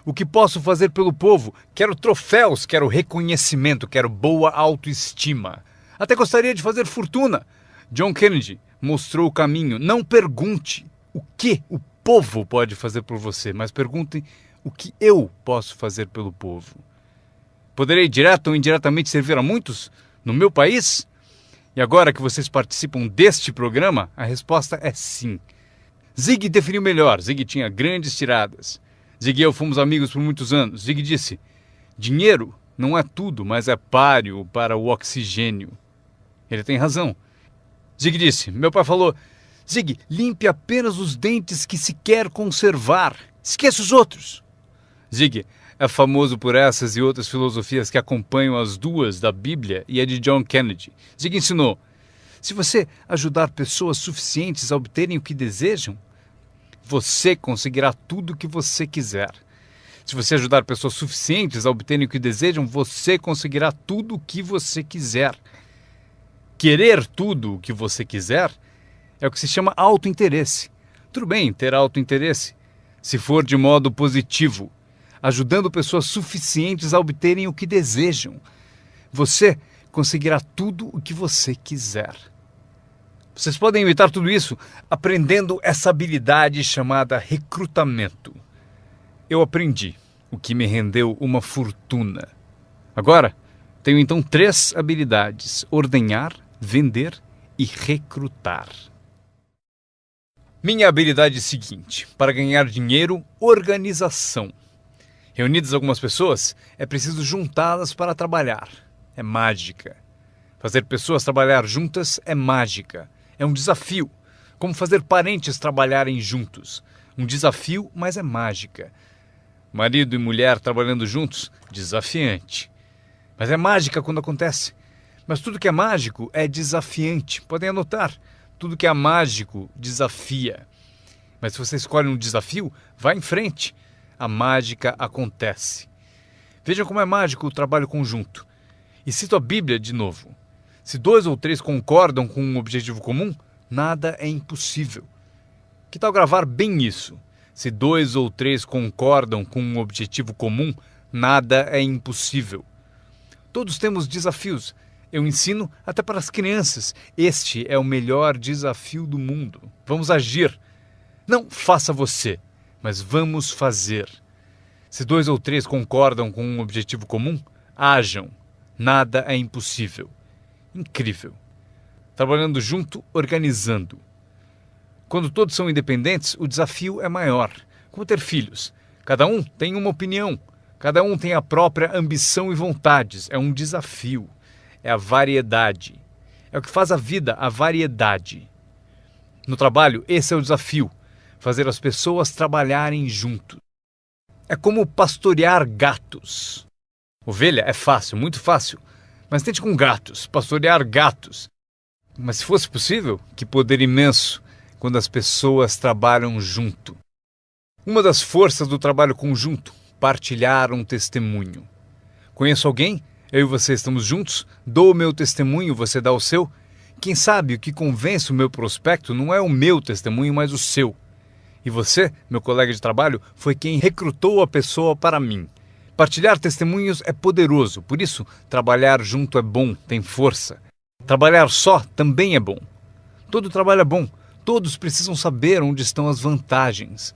O que posso fazer pelo povo? Quero troféus, quero reconhecimento, quero boa autoestima. Até gostaria de fazer fortuna. John Kennedy mostrou o caminho. Não pergunte o que o povo pode fazer por você, mas pergunte o que eu posso fazer pelo povo. Poderei direto ou indiretamente servir a muitos no meu país? E agora que vocês participam deste programa, a resposta é sim. Zig definiu melhor. Zig tinha grandes tiradas. Zig e eu fomos amigos por muitos anos. Zig disse: dinheiro não é tudo, mas é páreo para o oxigênio. Ele tem razão. Zig disse: meu pai falou: Zig, limpe apenas os dentes que se quer conservar. Esqueça os outros. Zig é famoso por essas e outras filosofias que acompanham as duas da Bíblia e a de John Kennedy. Zig ensinou: se você ajudar pessoas suficientes a obterem o que desejam, você conseguirá tudo o que você quiser. Se você ajudar pessoas suficientes a obterem o que desejam, você conseguirá tudo o que você quiser. Querer tudo o que você quiser é o que se chama autointeresse. Tudo bem ter autointeresse, se for de modo positivo, ajudando pessoas suficientes a obterem o que desejam. Você conseguirá tudo o que você quiser. Vocês podem evitar tudo isso aprendendo essa habilidade chamada recrutamento. Eu aprendi, o que me rendeu uma fortuna. Agora, tenho então 3 habilidades: ordenhar, vender e recrutar. Minha habilidade seguinte: para ganhar dinheiro, organização. Reunidas algumas pessoas, é preciso juntá-las para trabalhar. É mágica. Fazer pessoas trabalhar juntas é mágica. É um desafio. Como fazer parentes trabalharem juntos. Um desafio, mas é mágica. Marido e mulher trabalhando juntos, desafiante. Mas é mágica quando acontece. Mas tudo que é mágico é desafiante. Podem anotar. Tudo que é mágico desafia. Mas se você escolhe um desafio, vá em frente. A mágica acontece. Vejam como é mágico o trabalho conjunto. E cito a Bíblia de novo. Se 2 ou 3 concordam com um objetivo comum, nada é impossível. Que tal gravar bem isso? Se 2 ou 3 concordam com um objetivo comum, nada é impossível. Todos temos desafios. Eu ensino até para as crianças. Este é o melhor desafio do mundo. Vamos agir. Não faça você, mas vamos fazer. Se 2 ou 3 concordam com um objetivo comum, hajam. Nada é impossível. Incrível. Trabalhando junto, organizando. Quando todos são independentes, o desafio é maior. Como ter filhos. Cada um tem uma opinião. Cada um tem a própria ambição e vontades. É um desafio. É a variedade. É o que faz a vida, a variedade. No trabalho, esse é o desafio. Fazer as pessoas trabalharem junto. É como pastorear gatos. Ovelha é fácil, muito fácil. Mas tente com gatos, pastorear gatos. Mas se fosse possível, que poder imenso quando as pessoas trabalham junto. Uma das forças do trabalho conjunto, partilhar um testemunho. Conheço alguém? Eu e você estamos juntos? Dou o meu testemunho, você dá o seu? Quem sabe o que convence o meu prospecto não é o meu testemunho, mas o seu. E você, meu colega de trabalho, foi quem recrutou a pessoa para mim. Partilhar testemunhos é poderoso, por isso trabalhar junto é bom, tem força. Trabalhar só também é bom. Todo trabalho é bom, todos precisam saber onde estão as vantagens.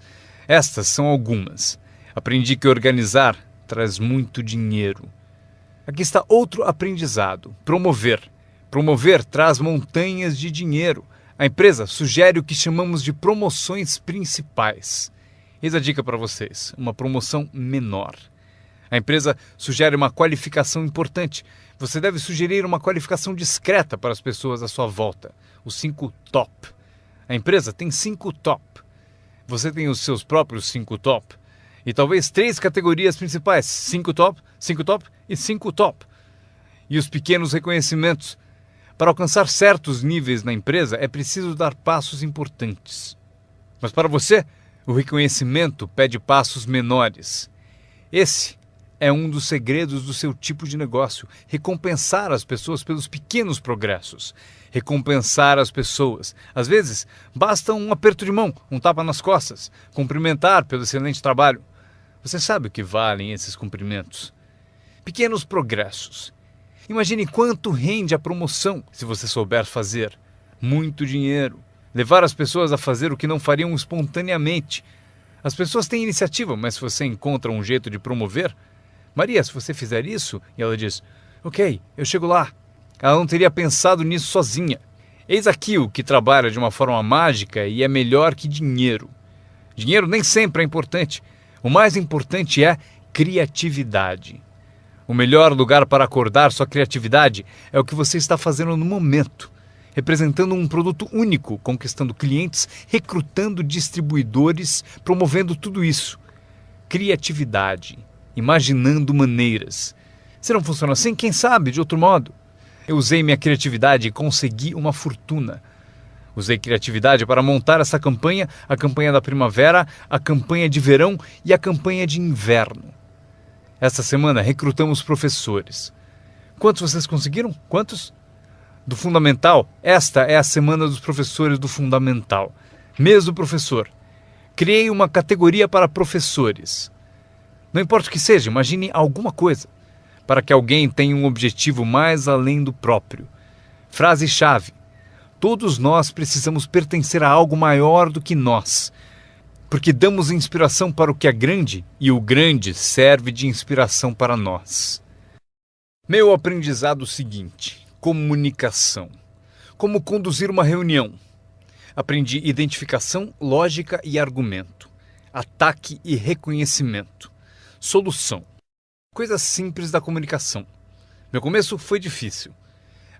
Estas são algumas. Aprendi que organizar traz muito dinheiro. Aqui está outro aprendizado, promover. Promover traz montanhas de dinheiro. A empresa sugere o que chamamos de promoções principais. Eis a dica para vocês, uma promoção menor. A empresa sugere uma qualificação importante. Você deve sugerir uma qualificação discreta para as pessoas à sua volta. Os 5 top. A empresa tem 5 top. Você tem os seus próprios 5 top. E talvez 3 categorias principais. 5 top e 5 top. E os pequenos reconhecimentos. Para alcançar certos níveis na empresa, é preciso dar passos importantes. Mas para você, o reconhecimento pede passos menores. Esse é um dos segredos do seu tipo de negócio. Recompensar as pessoas pelos pequenos progressos. Recompensar as pessoas. Às vezes, basta um aperto de mão, um tapa nas costas. Cumprimentar pelo excelente trabalho. Você sabe o que valem esses cumprimentos. Pequenos progressos. Imagine quanto rende a promoção se você souber fazer. Muito dinheiro. Levar as pessoas a fazer o que não fariam espontaneamente. As pessoas têm iniciativa, mas se você encontra um jeito de promover... Maria, se você fizer isso... E ela diz, ok, eu chego lá. Ela não teria pensado nisso sozinha. Eis aqui o que trabalha de uma forma mágica e é melhor que dinheiro. Dinheiro nem sempre é importante. O mais importante é criatividade. O melhor lugar para acordar sua criatividade é o que você está fazendo no momento. Representando um produto único, conquistando clientes, recrutando distribuidores, promovendo tudo isso. Criatividade. Imaginando maneiras. Se não funciona assim, quem sabe de outro modo? Eu usei minha criatividade e consegui uma fortuna. Usei criatividade para montar essa campanha, a campanha da primavera, a campanha de verão e a campanha de inverno. Esta semana recrutamos professores. Quantos vocês conseguiram? Quantos? Do Fundamental, esta é a semana dos professores do Fundamental. Mês do professor. Criei uma categoria para professores. Não importa o que seja, imagine alguma coisa, para que alguém tenha um objetivo mais além do próprio. Frase-chave. Todos nós precisamos pertencer a algo maior do que nós, porque damos inspiração para o que é grande e o grande serve de inspiração para nós. Meu aprendizado seguinte: comunicação. Como conduzir uma reunião. Aprendi identificação, lógica e argumento. Ataque e reconhecimento. Solução. Coisas simples da comunicação. Meu começo foi difícil.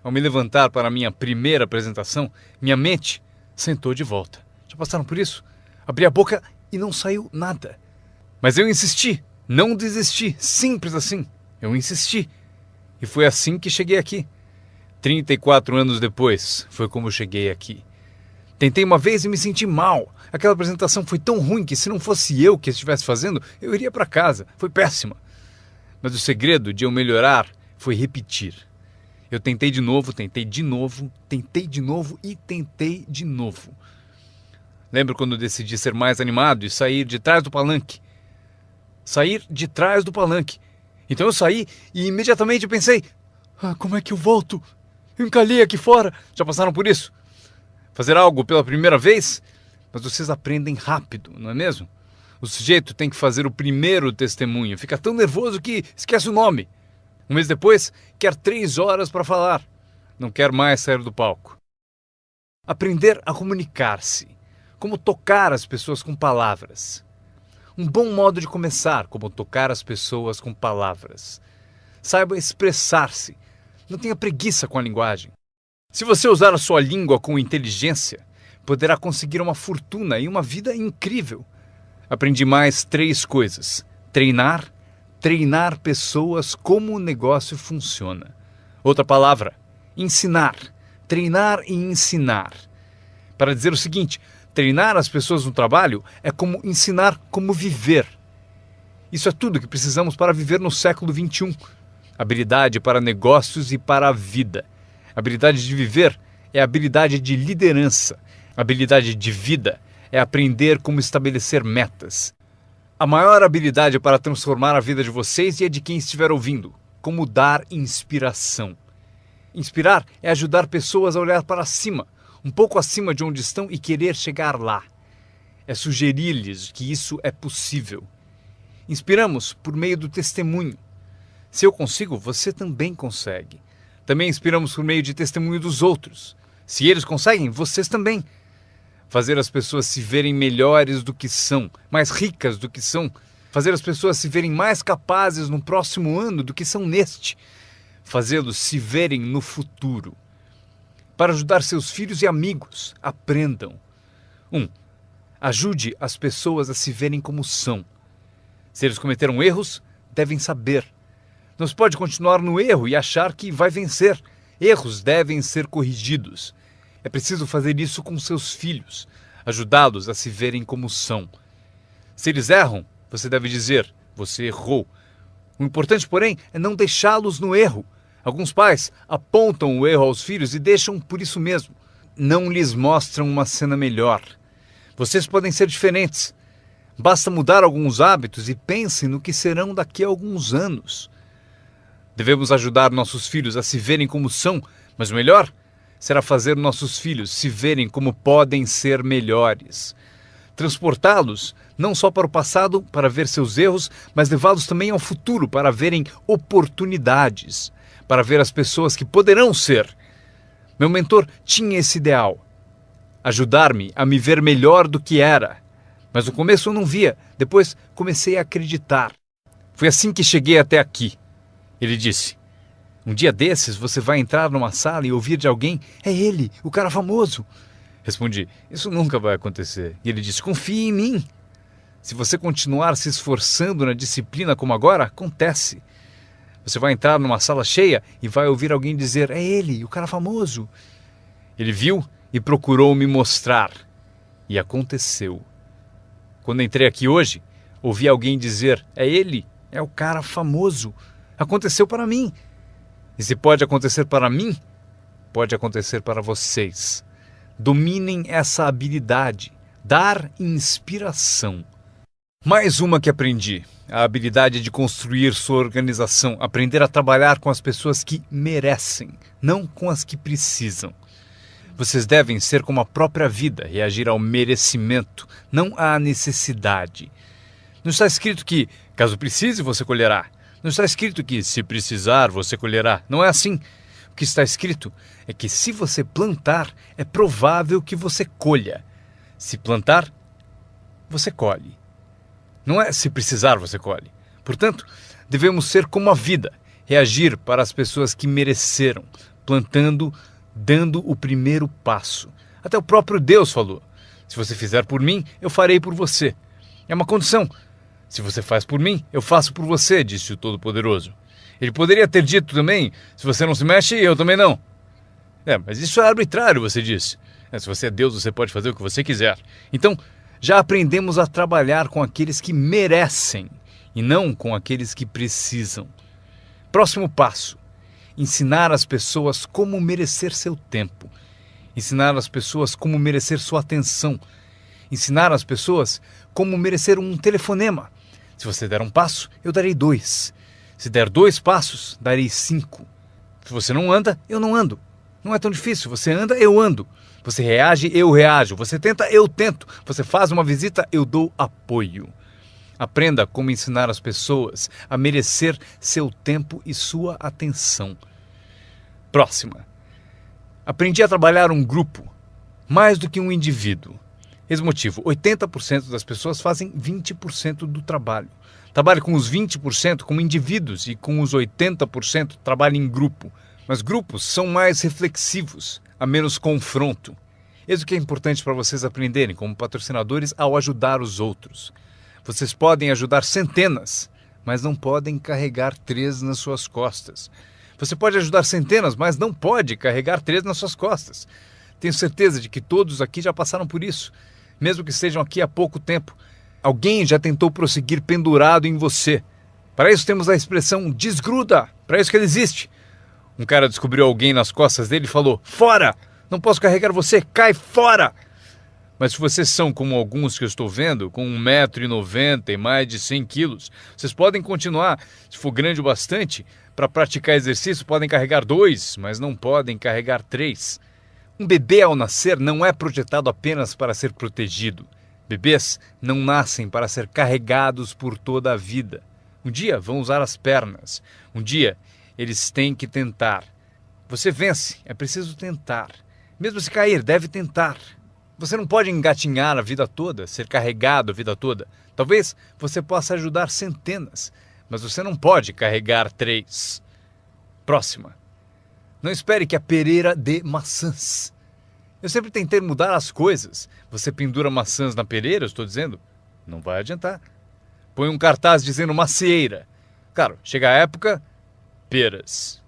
Ao me levantar para a minha primeira apresentação, minha mente Sentou de volta. Já passaram por isso? Abri a boca e não saiu nada. Mas eu insisti, não desisti, simples assim. Eu insisti. E foi assim que cheguei aqui. 34 anos depois, foi como eu cheguei aqui. Tentei uma vez e me senti mal. Aquela apresentação foi tão ruim que se não fosse eu que estivesse fazendo, eu iria para casa. Foi péssima. Mas o segredo de eu melhorar foi repetir. Eu tentei de novo, tentei de novo, tentei de novo e tentei de novo. Lembro quando decidi ser mais animado e sair de trás do palanque. Sair de trás do palanque. Então eu saí e imediatamente pensei, como é que eu volto? Eu encalhei aqui fora. Já passaram por isso? Fazer algo pela primeira vez? Mas vocês aprendem rápido, não é mesmo? O sujeito tem que fazer o primeiro testemunho. Fica tão nervoso que esquece o nome. Um mês depois, quer 3 horas para falar. Não quer mais sair do palco. Aprender a comunicar-se. Como tocar as pessoas com palavras. Um bom modo de começar, como tocar as pessoas com palavras. Saiba expressar-se. Não tenha preguiça com a linguagem. Se você usar a sua língua com inteligência, poderá conseguir uma fortuna e uma vida incrível. Aprendi mais 3 coisas. Treinar pessoas como o negócio funciona. Outra palavra, ensinar. Treinar e ensinar. Para dizer o seguinte, treinar as pessoas no trabalho é como ensinar como viver. Isso é tudo que precisamos para viver no século XXI. Habilidade para negócios e para a vida. Habilidade de viver é habilidade de liderança. Habilidade de vida é aprender como estabelecer metas. A maior habilidade para transformar a vida de vocês e a de quem estiver ouvindo. Como dar inspiração. Inspirar é ajudar pessoas a olhar para cima, um pouco acima de onde estão e querer chegar lá. É sugerir-lhes que isso é possível. Inspiramos por meio do testemunho. Se eu consigo, você também consegue. Também inspiramos por meio de testemunho dos outros. Se eles conseguem, vocês também. Fazer as pessoas se verem melhores do que são, mais ricas do que são. Fazer as pessoas se verem mais capazes no próximo ano do que são neste. Fazê-los se verem no futuro. Para ajudar seus filhos e amigos, aprendam. 1. Ajude as pessoas a se verem como são. Se eles cometeram erros, devem saber. Não se pode continuar no erro e achar que vai vencer. Erros devem ser corrigidos. É preciso fazer isso com seus filhos, ajudá-los a se verem como são. Se eles erram, você deve dizer, você errou. O importante, porém, é não deixá-los no erro. Alguns pais apontam o erro aos filhos e deixam por isso mesmo. Não lhes mostram uma cena melhor. Vocês podem ser diferentes. Basta mudar alguns hábitos e pensem no que serão daqui a alguns anos. Devemos ajudar nossos filhos a se verem como são, mas o melhor será fazer nossos filhos se verem como podem ser melhores. Transportá-los não só para o passado para ver seus erros, mas levá-los também ao futuro para verem oportunidades, para ver as pessoas que poderão ser. Meu mentor tinha esse ideal, ajudar-me a me ver melhor do que era. Mas no começo eu não via, depois comecei a acreditar. Foi assim que cheguei até aqui. Ele disse, um dia desses você vai entrar numa sala e ouvir de alguém, é ele, o cara famoso. Respondi, isso nunca vai acontecer. E ele disse, confie em mim. Se você continuar se esforçando na disciplina como agora, acontece. Você vai entrar numa sala cheia e vai ouvir alguém dizer, é ele, o cara famoso. Ele viu e procurou me mostrar. E aconteceu. Quando entrei aqui hoje, ouvi alguém dizer, é ele, é o cara famoso. Aconteceu para mim. E se pode acontecer para mim, pode acontecer para vocês. Dominem essa habilidade, dar inspiração. Mais uma que aprendi, a habilidade de construir sua organização, aprender a trabalhar com as pessoas que merecem, não com as que precisam. Vocês devem ser como a própria vida, reagir ao merecimento, não à necessidade. Não está escrito que, caso precise, você colherá. Não está escrito que, se precisar, você colherá. Não é assim. O que está escrito é que, se você plantar, é provável que você colha. Se plantar, você colhe. Não é se precisar, você colhe. Portanto, devemos ser como a vida, reagir para as pessoas que mereceram, plantando, dando o primeiro passo, Até o próprio Deus falou: se você fizer por mim, eu farei por você. É uma condição. Se você faz por mim, eu faço por você, disse o Todo-Poderoso. Ele poderia ter dito também: se você não se mexe, eu também não. Mas isso é arbitrário, você disse. Se você é Deus, você pode fazer o que você quiser. Então, já aprendemos a trabalhar com aqueles que merecem e não com aqueles que precisam. Próximo passo: ensinar as pessoas como merecer seu tempo. Ensinar as pessoas como merecer sua atenção. Ensinar as pessoas como merecer um telefonema. Se você der um passo, eu darei 2. Se der 2 passos, darei 5. Se você não anda, eu não ando. Não é tão difícil. Você anda, eu ando. Você reage, eu reajo. Você tenta, eu tento. Você faz uma visita, eu dou apoio. Aprenda como ensinar as pessoas a merecer seu tempo e sua atenção. Próxima. Aprendi a trabalhar um grupo, mais do que um indivíduo. Esse motivo: 80% das pessoas fazem 20% do trabalho. Trabalhe com os 20% como indivíduos e com os 80% trabalhe em grupo. Mas grupos são mais reflexivos, há menos confronto. Isso que é importante para vocês aprenderem como patrocinadores ao ajudar os outros. Vocês podem ajudar centenas, mas não podem carregar 3 nas suas costas. Você pode ajudar centenas, mas não pode carregar 3 nas suas costas. Tenho certeza de que todos aqui já passaram por isso. Mesmo que estejam aqui há pouco tempo, alguém já tentou prosseguir pendurado em você. Para isso temos a expressão desgruda, para isso que ele existe. Um cara descobriu alguém nas costas dele e falou: fora! Não posso carregar você, cai fora! Mas se vocês são como alguns que eu estou vendo, com 1,90 m e mais de 100 quilos, vocês podem continuar. Se for grande o bastante, para praticar exercício podem carregar 2, mas não podem carregar 3. Um bebê ao nascer não é projetado apenas para ser protegido. Bebês não nascem para ser carregados por toda a vida. Um dia vão usar as pernas. Um dia eles têm que tentar. Você vence, é preciso tentar. Mesmo se cair, deve tentar. Você não pode engatinhar a vida toda, ser carregado a vida toda. Talvez você possa ajudar centenas, mas você não pode carregar 3. Próxima. Não espere que a pereira dê maçãs. Eu sempre tentei mudar as coisas. Você pendura maçãs na pereira, eu estou dizendo? Não vai adiantar. Põe um cartaz dizendo macieira. Claro, chega a época, peras.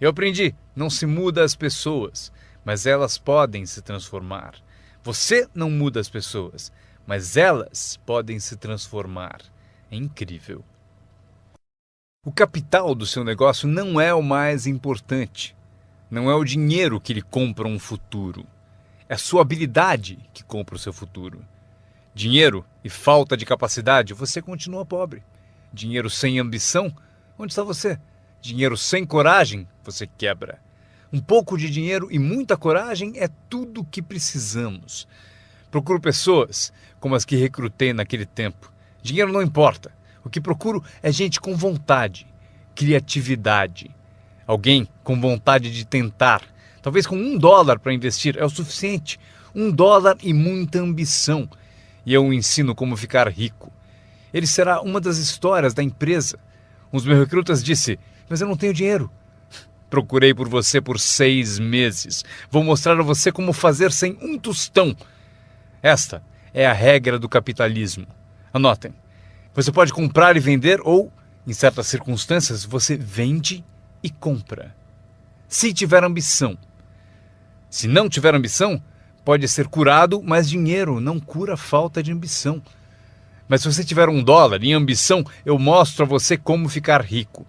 Eu aprendi, não se muda as pessoas, mas elas podem se transformar. Você não muda as pessoas, mas elas podem se transformar. É incrível. O capital do seu negócio não é o mais importante. Não é o dinheiro que lhe compra um futuro. É a sua habilidade que compra o seu futuro. Dinheiro e falta de capacidade, você continua pobre. Dinheiro sem ambição, onde está você? Dinheiro sem coragem, você quebra. Um pouco de dinheiro e muita coragem é tudo o que precisamos. Procuro pessoas como as que recrutei naquele tempo. Dinheiro não importa. O que procuro é gente com vontade, criatividade. Alguém com vontade de tentar. Talvez com $1 para investir é o suficiente. $1 e muita ambição. E eu o ensino como ficar rico. Ele será uma das histórias da empresa. Um dos meus recrutas disse: mas eu não tenho dinheiro. Procurei por você por 6 meses. Vou mostrar a você como fazer sem um tostão. Esta é a regra do capitalismo. Anotem. Você pode comprar e vender ou, em certas circunstâncias, você vende e compra. Se tiver ambição. Se não tiver ambição, pode ser curado, mas dinheiro não cura a falta de ambição. Mas se você tiver $1 em ambição, eu mostro a você como ficar rico.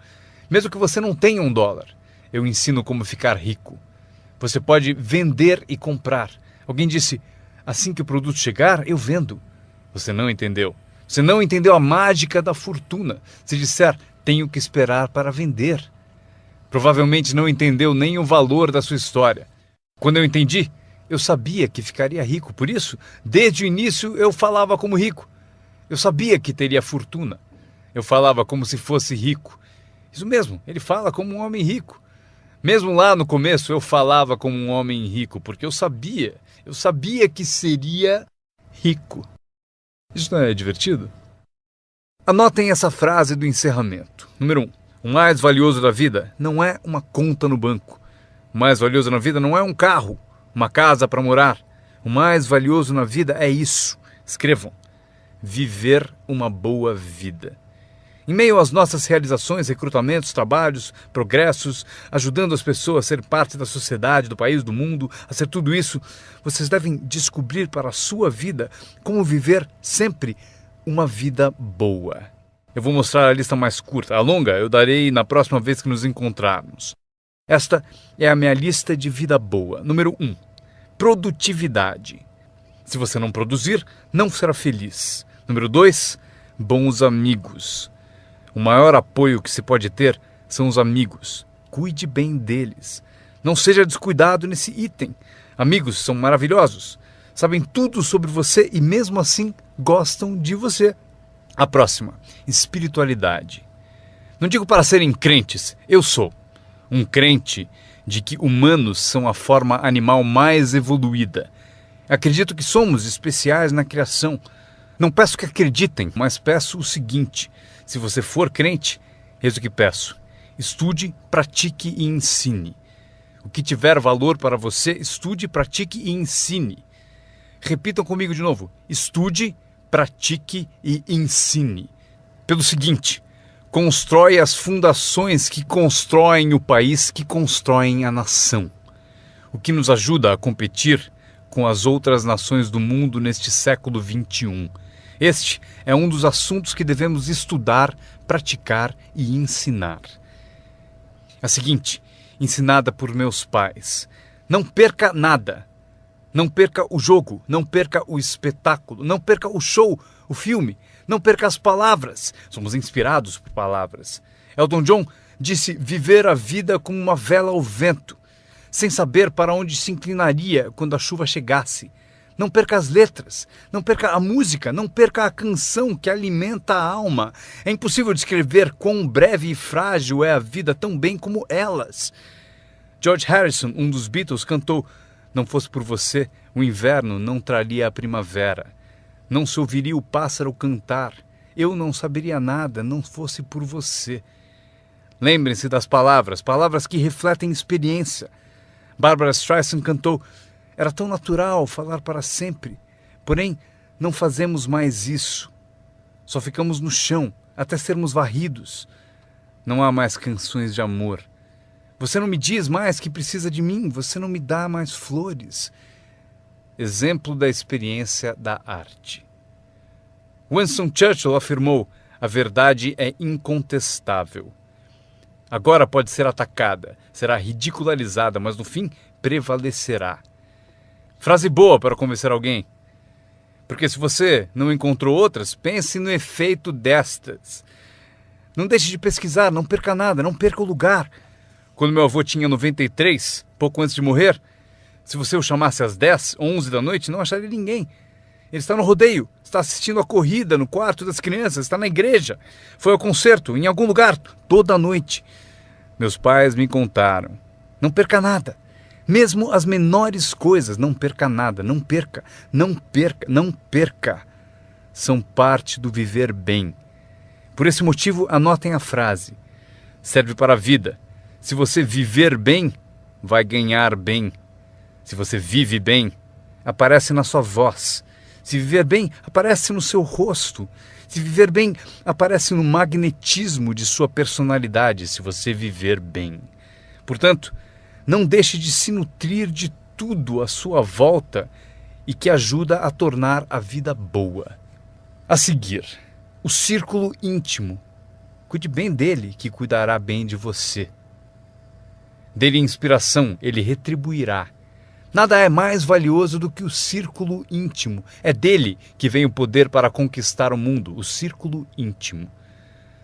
Mesmo que você não tenha $1, eu ensino como ficar rico. Você pode vender e comprar. Alguém disse: assim que o produto chegar, eu vendo. Você não entendeu. Você não entendeu a mágica da fortuna. Se disser: tenho que esperar para vender. Provavelmente não entendeu nem o valor da sua história. Quando eu entendi, eu sabia que ficaria rico. Por isso, desde o início, eu falava como rico. Eu sabia que teria fortuna. Eu falava como se fosse rico. Isso mesmo, ele fala como um homem rico. Mesmo lá no começo, eu falava como um homem rico, porque eu sabia que seria rico. Isso não é divertido? Anotem essa frase do encerramento. Número 1. O mais valioso da vida não é uma conta no banco. O mais valioso na vida não é um carro uma casa para morar. O mais valioso na vida é isso. Escrevam: viver uma boa vida. Em meio às nossas realizações, recrutamentos, trabalhos, progressos, ajudando as pessoas a ser parte da sociedade, do país, do mundo, a ser tudo isso, vocês devem descobrir para a sua vida como viver sempre uma vida boa. Eu vou mostrar a lista mais curta. A longa eu darei na próxima vez que nos encontrarmos. Esta é a minha lista de vida boa. Número 1. Produtividade. Se você não produzir, não será feliz. Número 2. Bons amigos. O maior apoio que se pode ter são os amigos. Cuide bem deles. Não seja descuidado nesse item. Amigos são maravilhosos. Sabem tudo sobre você e mesmo assim gostam de você. A próxima, espiritualidade. Não digo para serem crentes, eu sou um crente de que humanos são a forma animal mais evoluída. Acredito que somos especiais na criação. Não peço que acreditem, mas peço o seguinte: se você for crente, eis o que peço: estude, pratique e ensine. O que tiver valor para você, estude, pratique e ensine. Repitam comigo de novo: estude, pratique e ensine. Pelo seguinte: constrói as fundações que constroem o país, que constroem a nação. O que nos ajuda a competir com as outras nações do mundo neste século XXI. Este é um dos assuntos que devemos estudar, praticar e ensinar. A seguinte, ensinada por meus pais: não perca nada. Não perca o jogo, não perca o espetáculo, não perca o show, o filme, não perca as palavras. Somos inspirados por palavras. Elton John disse viver a vida como uma vela ao vento, sem saber para onde se inclinaria quando a chuva chegasse. Não perca as letras, não perca a música, não perca a canção que alimenta a alma. É impossível descrever quão breve e frágil é a vida tão bem como elas. George Harrison, um dos Beatles, cantou: não fosse por você, o inverno não traria a primavera. Não se ouviria o pássaro cantar. Eu não saberia nada, não fosse por você. Lembrem-se das palavras, palavras que refletem experiência. Barbra Streisand cantou: era tão natural falar para sempre. Porém, não fazemos mais isso. Só ficamos no chão, até sermos varridos. Não há mais canções de amor. Você não me diz mais que precisa de mim, você não me dá mais flores. Exemplo da experiência da arte. Winston Churchill afirmou: a verdade é incontestável. Agora pode ser atacada, será ridicularizada, mas no fim prevalecerá. Frase boa para convencer alguém. Porque se você não encontrou outras, pense no efeito destas. Não deixe de pesquisar, não perca nada, não perca o lugar. Quando meu avô tinha 93, pouco antes de morrer, se você o chamasse às 10, 11 da noite, não acharia ninguém. Ele está no rodeio, está assistindo a corrida no quarto das crianças, está na igreja, foi ao concerto, em algum lugar, toda a noite. Meus pais me contaram: não perca nada, mesmo as menores coisas, não perca nada, não perca, não perca, não perca. São parte do viver bem. Por esse motivo, anotem a frase. Serve para a vida. Se você viver bem, vai ganhar bem. Se você vive bem, aparece na sua voz. Se viver bem, aparece no seu rosto. Se viver bem, aparece no magnetismo de sua personalidade, se você viver bem. Portanto, não deixe de se nutrir de tudo à sua volta e que ajuda a tornar a vida boa. A seguir, o círculo íntimo. Cuide bem dele, que cuidará bem de você. Dê-lhe inspiração, ele retribuirá. Nada é mais valioso do que o círculo íntimo. É dele que vem o poder para conquistar o mundo, o círculo íntimo.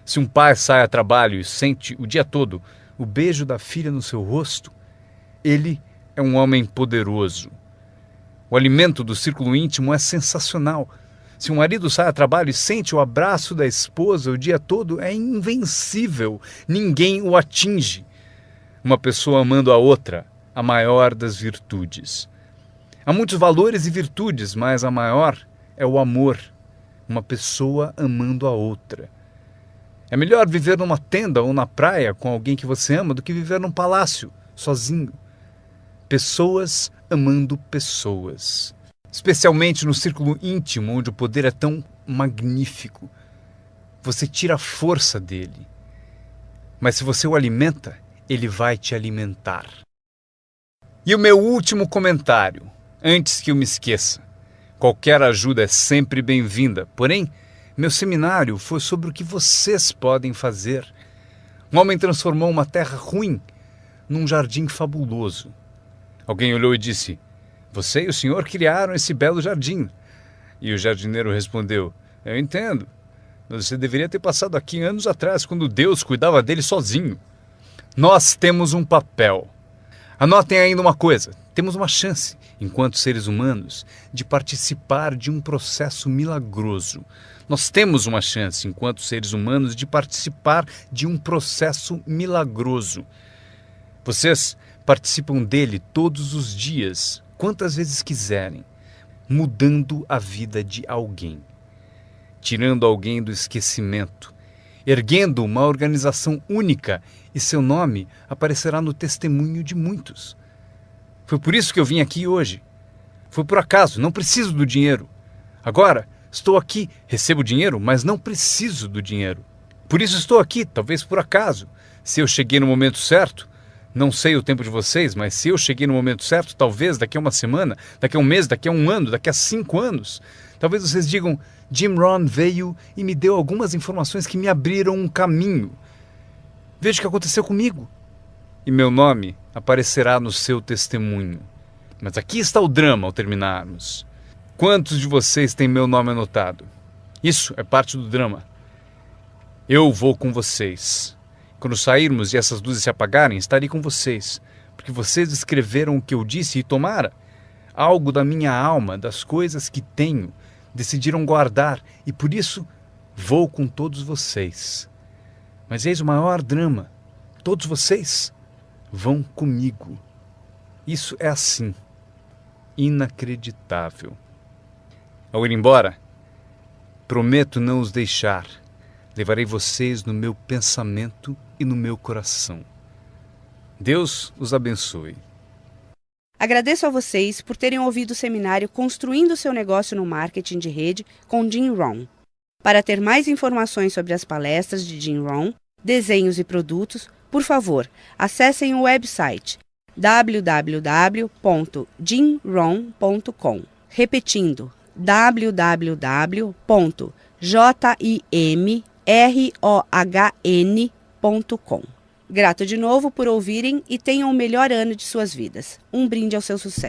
Se um pai sai a trabalho e sente o dia todo o beijo da filha no seu rosto, ele é um homem poderoso. O alimento do círculo íntimo é sensacional. Se um marido sai a trabalho e sente o abraço da esposa o dia todo, é invencível. Ninguém o atinge. Uma pessoa amando a outra, a maior das virtudes. Há muitos valores e virtudes, mas a maior é o amor. Uma pessoa amando a outra. É melhor viver numa tenda ou na praia com alguém que você ama do que viver num palácio, sozinho. Pessoas amando pessoas. Especialmente no círculo íntimo, onde o poder é tão magnífico. Você tira a força dele. Mas se você o alimenta, ele vai te alimentar. E o meu último comentário, antes que eu me esqueça. Qualquer ajuda é sempre bem-vinda, porém, meu seminário foi sobre o que vocês podem fazer. Um homem transformou uma terra ruim num jardim fabuloso. Alguém olhou e disse: "Você e o senhor criaram esse belo jardim." E o jardineiro respondeu: "Eu entendo. Você deveria ter passado aqui anos atrás, quando Deus cuidava dele sozinho." Nós temos um papel. Anotem ainda uma coisa. Temos uma chance, enquanto seres humanos, de participar de um processo milagroso. Nós temos uma chance, enquanto seres humanos, de participar de um processo milagroso. Vocês participam dele todos os dias, quantas vezes quiserem, mudando a vida de alguém, tirando alguém do esquecimento, erguendo uma organização única, e seu nome aparecerá no testemunho de muitos. Foi por isso que eu vim aqui hoje. Foi por acaso, não preciso do dinheiro. Agora, estou aqui, recebo dinheiro, mas não preciso do dinheiro. Por isso estou aqui, talvez por acaso. Se eu cheguei no momento certo, não sei o tempo de vocês, mas se eu cheguei no momento certo, talvez daqui a uma semana, daqui a um mês, daqui a um ano, daqui a 5 anos, talvez vocês digam: Jim Rohn veio e me deu algumas informações que me abriram um caminho. Veja o que aconteceu comigo. E meu nome aparecerá no seu testemunho. Mas aqui está o drama ao terminarmos. Quantos de vocês têm meu nome anotado? Isso é parte do drama. Eu vou com vocês. Quando sairmos e essas luzes se apagarem, estarei com vocês. Porque vocês escreveram o que eu disse e tomara algo da minha alma, das coisas que tenho, decidiram guardar, e por isso vou com todos vocês. Mas eis o maior drama. Todos vocês vão comigo. Isso é assim. Inacreditável. Ao ir embora, prometo não os deixar. Levarei vocês no meu pensamento e no meu coração. Deus os abençoe. Agradeço a vocês por terem ouvido o seminário Construindo seu Negócio no Marketing de Rede com Jim Rohn. Para ter mais informações sobre as palestras de Jim Rohn, desenhos e produtos, por favor, acessem o website www.jimrohn.com. Repetindo, www.jimrohn.com. Grato de novo por ouvirem e tenham o melhor ano de suas vidas. Um brinde ao seu sucesso.